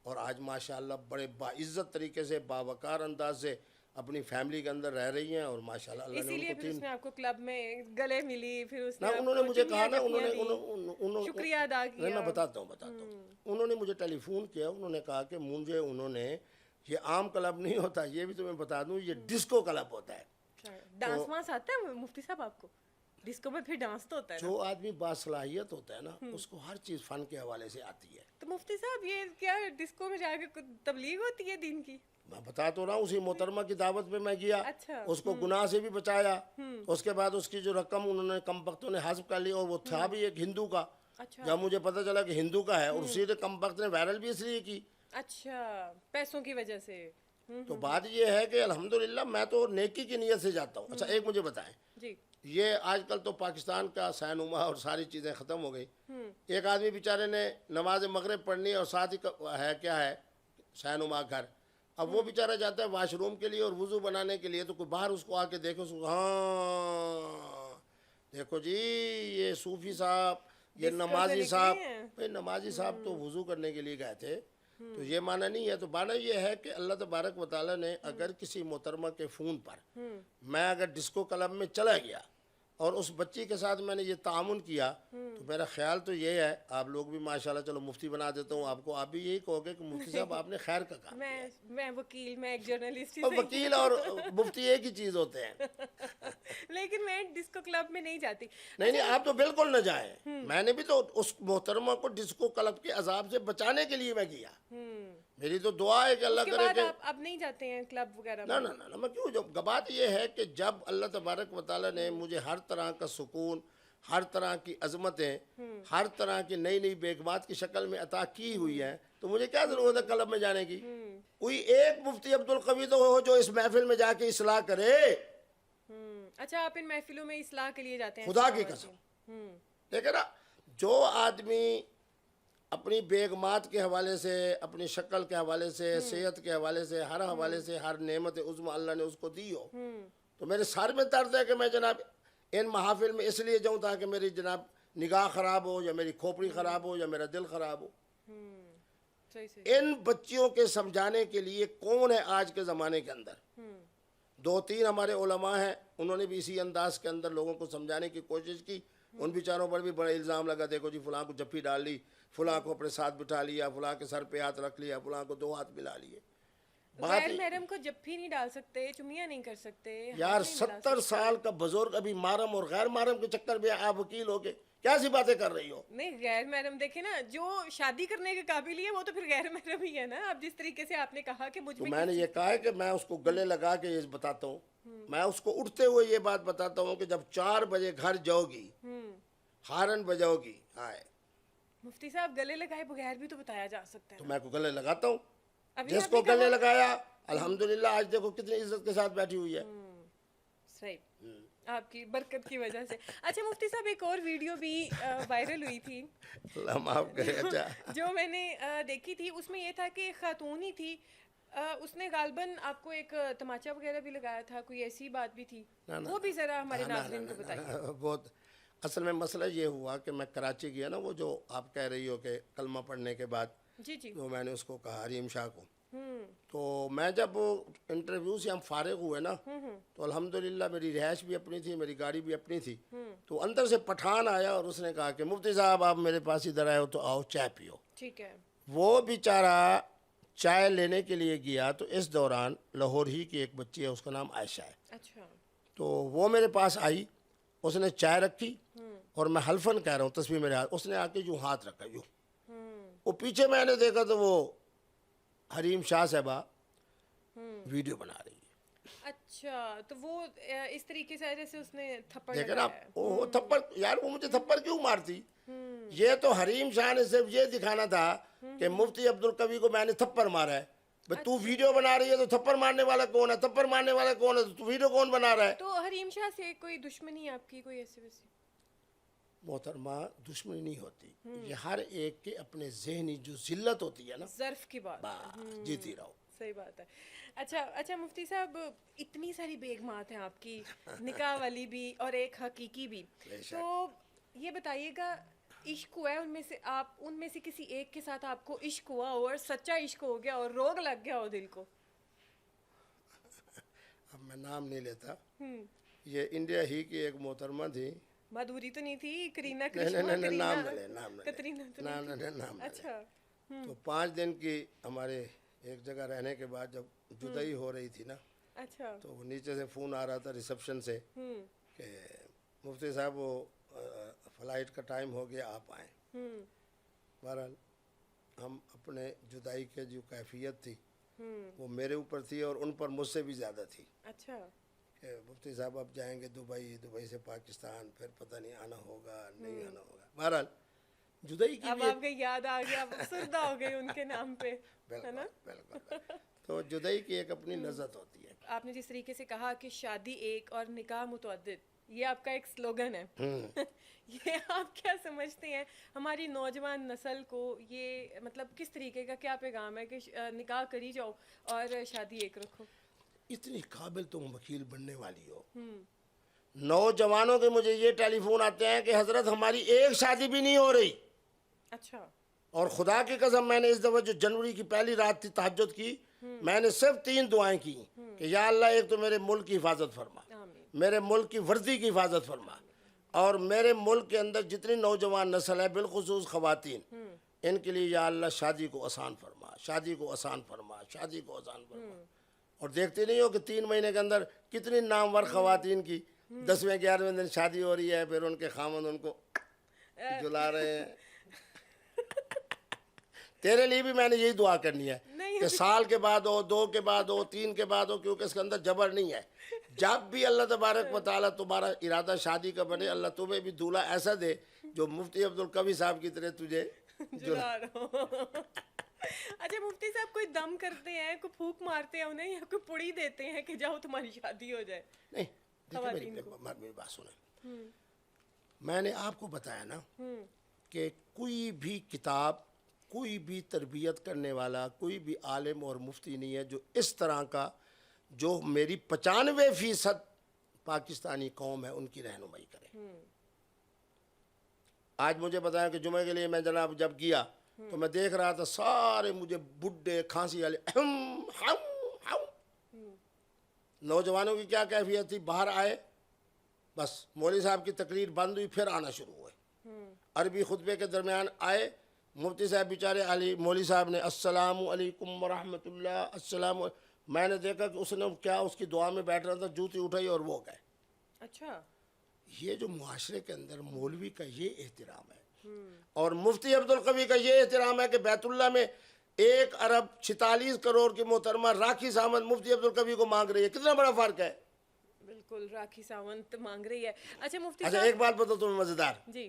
اور آج ماشاءاللہ بڑے باعزت طریقے سے, باوقار انداز سے اپنی فیملی کے اندر رہ رہی ہیں. اور ماشاءاللہ اللہ نے ان کو اس نے آپ کو کلب میں گلے ملی, پھر اس نے انہوں نے مجھے کہا نا, انہوں شکریہ ادا کیا. میں بتاتا ہوں, انہوں نے مجھے ٹیلی فون کیا, انہوں نے کہا کہ مجھے, انہوں نے, یہ عام کلب نہیں ہوتا, یہ بھی تمہیں بتا دوں, یہ ڈسکو کلب ہوتا ہے. ڈانس وانس آتا ہے مفتی صاحب آپ کو؟ ڈسکو میں پھر ڈانس تو ہوتا ہے. جو آدمی باصلاحیت ہوتا ہے نا, اس کو ہر چیز فن کے حوالے سے آتی ہے. تو مفتی صاحب یہ کیا ڈسکو میں جا کے تبلیغ ہوتی ہے دین کی؟ میں بتا تو رہا ہوں, اسی محترمہ کی دعوت پہ میں گیا. اچھا. اس کو گناہ سے بھی بچایا. اس کے بعد اس کی جو رقم انہوں نے کم وقتوں نے حذف کر لی, اور وہ تھا بھی ایک ہندو کا. جب مجھے پتہ چلا کہ ہندو کا ہے, اور اسی نے کم وقت نے وائرل بھی اس لیے کی. اچھا, پیسوں کی وجہ سے. تو بات یہ ہے کہ الحمدللہ میں تو نیکی کی نیت سے جاتا ہوں. اچھا ایک مجھے بتائیں, جی, یہ آج کل تو پاکستان کا سینما اور ساری چیزیں ختم ہو گئی. ایک آدمی بیچارے نے نماز مغرب پڑھنی اور ساتھ ہی ہے کیا ہے سینما گھر. اب وہ بیچارہ جاتا ہے واش روم کے لیے اور وضو بنانے کے لیے, تو کوئی باہر اس کو آ کے دیکھو, ہاں دیکھو جی یہ صوفی صاحب, یہ نمازی صاحب. بھائی نمازی صاحب تو وضو کرنے کے لیے گئے تھے, تو یہ معنی نہیں ہے. تو معنی یہ ہے کہ اللہ تبارک و تعالیٰ نے اگر کسی محترمہ کے فون پر میں اگر ڈسکو کلب میں چلا گیا اور اس بچی کے ساتھ میں نے یہ تعاون کیا, تو میرا خیال تو یہ ہے, آپ لوگ بھی ماشاءاللہ, چلو مفتی بنا دیتا ہوں آپ کو, آپ بھی یہی کہو گے کہ مفتی صاحب آپ نے خیر کا کام کیا. میں وکیل, میں ایک جرنلسٹ. وکیل اور مفتی ایک ہی چیز ہوتے ہیں. لیکن میں ڈسکو کلب میں نہیں جاتی. نہیں, آپ تو بالکل نہ جائیں. میں نے بھی تو اس محترمہ کو ڈسکو کلب کے عذاب سے بچانے کے لیے میں کیا. میری تو دعا ہے کہ اللہ کرے کہ آپ نہیں جاتے ہیں کلب وغیرہ. نہ میں کیوں, جب بات یہ ہے کہ جب اللہ تبارک و تعالیٰ نے مجھے ہر طرح کا سکون, ہر طرح کی عظمتیں, ہر طرح کی نئی نئی بیگمات کی شکل میں عطا کی ہوئی ہیں, تو مجھے کیا ضرورت ہے کلب میں جانے کی. کوئی ایک مفتی عبدالقوی تو ہو جو اس محفل میں جا کے اصلاح کرے. اچھا, آپ ان محفلوں میں اصلاح کے لیے جاتے ہیں؟ خدا کی قسم, دیکھیں نا, جو آدمی اپنی بیگمات کے حوالے سے, اپنی شکل کے حوالے سے, صحت کے حوالے سے, ہر حوالے سے, ہر نعمت عظمیٰ اللہ نے اس کو دی ہو, تو میرے سر میں درد ہے کہ میں جناب ان محافل میں اس لیے جاؤں تاکہ میری جناب نگاہ خراب ہو, یا میری کھوپڑی خراب ہو, یا میرا دل خراب ہو. ان بچیوں کے سمجھانے کے لیے کون ہے آج کے زمانے کے اندر؟ 2-3 ہمارے علماء ہیں, انہوں نے بھی اسی انداز کے اندر لوگوں کو سمجھانے کی کوشش کی. ان بیچاروں پر بھی بڑا الزام لگا, دیکھو جی فلاں کو جپھی ڈال لی, فلاں کو اپنے ساتھ بٹھا لیا, فلاں کے سر پہ ہاتھ رکھ لیا, فلاں کو 2 ہاتھ ملا لیے. غیر محرم کو جپھی نہیں ڈال سکتے, چمیاں نہیں کر سکتے یار. 70 سال کا بزرگ ابھی محرم اور غیر محرم کے چکر میں آپ وکیل ہو کے کیا سی باتیں کر رہی ہو؟ نہیں, غیر محرم دیکھیں نا, جو شادی کرنے کے قابل ہی ہے وہ تو پھر غیر محرم ہی ہے نا. اب جس طریقے سے آپ نے کہا کہ مجھ میں نے یہ کہا ہے کہ میں اس کو گلے لگا کے یہ بتاتا ہوں, میں اس کو اٹھتے ہوئے یہ بات بتاتا ہوں کہ جب 4 بجے گھر جاؤ گی, ہارن بجاؤ گی, مفتی صاحب گلے لگائے بغیر بھی تو بتایا جا سکتا ہے تو میں کو گلے لگاتا ہوں. ابھی جس آپ کو نے کہا گلے لگایا الحمدللہ آج دیکھو کتنی عزت کے ساتھ بیٹھی ہوئی ہے. صحیح آپ کی برکت کی وجہ سے. اچھا مفتی صاحب ایک اور ویڈیو بھی وائرل ہوئی تھی اللہ معاف کرے. اچھا جو میں نے دیکھی تھی, اس میں یہ تھا کہ خاتون ہی تھی, اس نے غالباً آپ کو ایک تماچا وغیرہ بھی لگایا تھا, کوئی ایسی بات بھی تھی, وہ بھی ذرا ہمارے ناظرین کو بتائیے. بہت اصل میں مسئلہ یہ ہوا کہ میں کراچی گیا نا, وہ جو آپ کہہ رہی ہو کہ کلمہ پڑھنے کے بعد جی جی تو میں نے اس کو کہا حریم شاہ کو, تو میں جب انٹرویو سے ہم فارغ ہوئے نا تو الحمدللہ میری رہائش بھی اپنی تھی, میری گاڑی بھی اپنی تھی, تو اندر سے پٹھان آیا اور اس نے کہا کہ مفتی صاحب آپ میرے پاس ادھر آئے ہو تو آؤ چائے پیو. ٹھیک ہے. وہ بیچارہ چائے لینے کے لیے گیا تو اس دوران لاہور ہی کی ایک بچی ہے, اس کا نام عائشہ ہے, اچھا تو وہ میرے پاس آئی, اس نے چائے رکھی اور میں حلفن کہہ رہا ہوں تصویر میرے ہاتھ, اس نے آ کے یوں ہاتھ رکھا یوں, وہ پیچھے میں نے دیکھا تو وہ حریم شاہ صاحبہ ویڈیو بنا رہی ہے. اچھا تو وہ اس طریقے سے جیسے اس نے تھپڑ دیکھیں نا لگایا ہے. وہ تھپڑ, یار وہ مجھے تھپڑ کیوں مارتی؟ یہ تو حریم شاہ نے صرف یہ دکھانا تھا کہ مفتی عبدالقوی کو میں نے تھپڑ مارا ہے. بھئی تو ویڈیو بنا رہی ہے تو تھپڑ مارنے والا کون ہے؟ تھپڑ مارنے والا کون ہے؟ تو ویڈیو کون بنا رہا ہے؟ تو حریم شاہ سے کوئی دشمنی آپ کی, کوئی ایسی ویسی؟ محترمہ دشمنی نہیں ہوتی, یہ ہر ایک کے اپنے ذہنی جو ذلت ہوتی ہے نا, ظرف کی بات ہے. بس جیتی رہو. صحیح بات ہے. اچھا مفتی صاحب اتنی ساری بیگمات ہیں آپ کی, نکاح والی بھی اور ایک حقیقی بھی, تو یہ بتائیے گا عشق ہوا ہے ان میں سے کسی ایک کے ساتھ آپ کو عشق ہوا ہو اور سچا عشق ہو گیا اور روگ لگ گیا ہو دل کو؟ اب میں نام نہیں لیتا, یہ انڈیا ہی کی ایک محترمہ تھی, مادھوری تو نہیں تھی, کرینا نہیں نام نہ لے, نام نہ کترینا تو نام نہ لے, نام نہ لے. اچھا تو 5 دن کی ہمارے ایک جگہ رہنے کے بعد جب جدائی ہو رہی تھی نا, اچھا تو وہ نیچے سے فون آ رہا تھا ریسپشن سے کہ مفتی صاحب وہ فلائٹ کا ٹائم ہو گیا, آپ آئیں. بہرحال ہم اپنے جدائی کے جو کیفیت تھی وہ میرے اوپر تھی اور ان پر مجھ سے بھی زیادہ تھی. اچھا کہ مفتی صاحب اب جائیں گے دبئی, دبئی سے پاکستان, پھر پتہ نہیں آنا ہوگا نہیں آنا ہوگا. بہرحال جدائی کی اب بھی آپ کو یاد آ گیا, آپ افسردہ ہو گئی ان کے نام پہ, ہے نا؟ بالکل. تو جدائی کی ایک اپنی لذت ہوتی ہے. آپ نے جس طریقے سے کہا کہ شادی ایک اور نکاح متعدد, یہ آپ کا ایک سلوگن ہے, یہ آپ کیا سمجھتے ہیں ہماری نوجوان نسل کو, یہ مطلب کس طریقے کا کیا پیغام ہے کہ نکاح کری جاؤ اور شادی ایک رکھو؟ اتنی قابل تم وکیل بننے والی ہو. نوجوانوں کے مجھے یہ ٹیلی فون آتے ہیں کہ حضرت ہماری ایک شادی بھی نہیں ہو رہی. اچھا. اور خدا کی قسم میں نے اس دفعہ جو جنوری کی پہلی رات تھی تہجد کی, میں نے صرف 3 دعائیں کی کہ یا اللہ ایک تو میرے ملک کی حفاظت فرما, میرے ملک کی وردی کی حفاظت فرما, اور میرے ملک کے اندر جتنی نوجوان نسل ہے بالخصوص خواتین, ان کے لیے یا اللہ شادی کو آسان فرما, شادی کو آسان فرما, شادی کو آسان فرما. اور دیکھتے نہیں ہو کہ 3 مہینے کے اندر کتنی نامور خواتین کی 10ویں 11ویں دن شادی ہو رہی ہے, پھر ان کے خامند ان کو جلا رہے ہیں. تیرے لیے بھی میں نے یہی دعا کرنی ہے کہ سال کے بعد ہو, 2 کے بعد ہو, 3 کے بعد ہو, کیونکہ اس کے اندر جبر نہیں ہے. جب بھی اللہ تبارک و تعالیٰ تمہارا ارادہ شادی کا بنے, اللہ تمہیں بھی دولہا ایسا دے جو مفتی عبدالقوی صاحب کی طرح تجھے جلا رہا ہو. اچھا مفتی صاحب کوئی دم کرتے ہیں, کوئی پھونک مارتے ہیں انہیں, یا کوئی پڑی دیتے ہیں کہ جاؤ تمہاری شادی ہو جائے؟ نہیں, میری بات سنیں, میں نے آپ کو بتایا نا کہ کوئی بھی کتاب, کوئی بھی تربیت کرنے والا, کوئی بھی عالم اور مفتی نہیں ہے جو اس طرح کا, جو میری 95% پاکستانی قوم ہے ان کی رہنمائی کرے. آج مجھے بتایا کہ جمعے کے لیے میں جناب جب گیا تو میں دیکھ رہا تھا سارے مجھے بڈھے کھانسی والے نوجوانوں کی کیا کیفیت تھی, باہر آئے بس مولوی صاحب کی تقریر بند ہوئی, پھر آنا شروع ہوئے. عربی خطبے کے درمیان آئے, مفتی صاحب بیچارے علی مولوی صاحب نے السلام علیکم ورحمۃ اللہ, السلام. میں نے دیکھا کہ اس نے کیا, اس کی دعا میں بیٹھ رہا تھا, جوتی اٹھائی اور وہ گئے. اچھا. یہ جو معاشرے کے اندر مولوی کا یہ احترام ہے اور مفتی عبدالقوی کا یہ احترام ہے کہ بیت اللہ میں 1 ارب 46 کروڑ کی محترمہ راکھی ساونت مفتی عبدالقوی کو مانگ رہی ہے. کتنا بڑا فرق ہے. بالکل, راکھی ساونت مانگ رہی ہے. اچھا مفتی اچھا ایک بات بتاؤ تمہیں مزیدار, جی,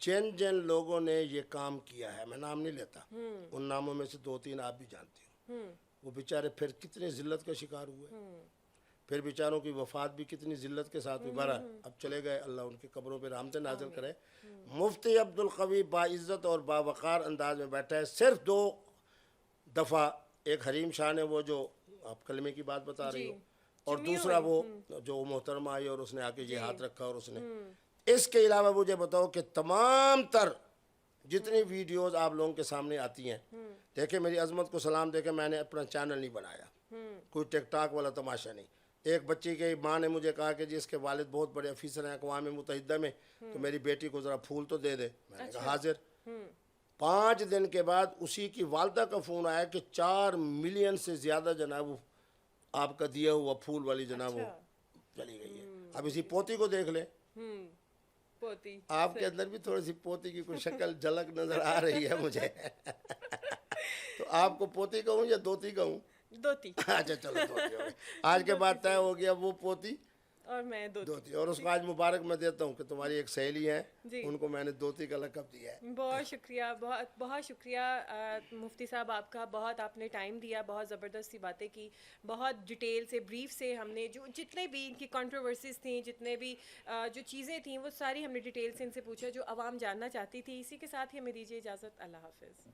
جن جن لوگوں نے یہ کام کیا ہے, میں نام نہیں لیتا, ان ناموں میں سے 2-3 آپ بھی جانتی ہو, وہ بیچارے پھر کتنے ذلت کا شکار ہوئے, پھر بیچاروں کی وفات بھی کتنی ذلت کے ساتھ ہوئی. بہرحال اب چلے گئے, اللہ ان کی قبروں پہ رحمتیں نازل کرے. مفتی عبدالقوی باعزت اور باوقار انداز میں بیٹھا ہے. صرف 2 دفعہ, ایک حریم شاہ نے وہ جو آپ کلمے کی بات بتا رہی ہو, اور دوسرا وہ جو محترمہ آئی اور اس نے آ کے یہ ہاتھ رکھا, اور اس نے. اس کے علاوہ مجھے بتاؤ کہ تمام تر جتنی ویڈیوز آپ لوگوں کے سامنے آتی ہیں, دیکھیں میری عظمت کو سلام دے کے میں نے اپنا چینل نہیں بنایا, کوئی ٹک ٹاک والا تماشا نہیں. ایک بچی کی ماں نے مجھے کہا کہ جی اس کے والد بہت بڑے افیسر ہیں اقوام متحدہ میں, تو میری بیٹی کو ذرا پھول تو دے دے. میں نے کہا حاضر. 5 دن کے بعد اسی کی والدہ کا فون آیا کہ 4 ملین سے زیادہ جناب آپ کا دیا ہوا پھول والی جناب وہ چلی گئی ہے. اب اسی پوتی کو دیکھ لیں, پوتی آپ کے اندر بھی تھوڑی سی پوتی کی کوئی شکل جھلک نظر آ رہی ہے مجھے. تو آپ کو پوتی کہوں یا دوتی کہوں؟ دوتی. اچھا چلو دوتی ہو گئی. آج کے بعد طے ہو گیا وہ پوتی اور میں دوتی. اور اس کو آج مبارک میں دیتا ہوں کہ تمہاری ایک سہیلی ہے, ان کو میں نے دوتی کا لقب دیا ہے. بہت شکریہ, بہت بہت شکریہ مفتی صاحب آپ کا. بہت آپ نے ٹائم دیا, بہت زبردست سی باتیں کی, بہت ڈیٹیل سے بریف سے ہم نے جو جتنے بھی ان کی کنٹروورسیز تھیں, جتنے بھی جو چیزیں تھیں, وہ ساری ہم نے ڈیٹیل سے ان سے پوچھا جو عوام جاننا چاہتی تھی. اسی کے ساتھ ہی ہمیں دیجیے اجازت. اللہ حافظ.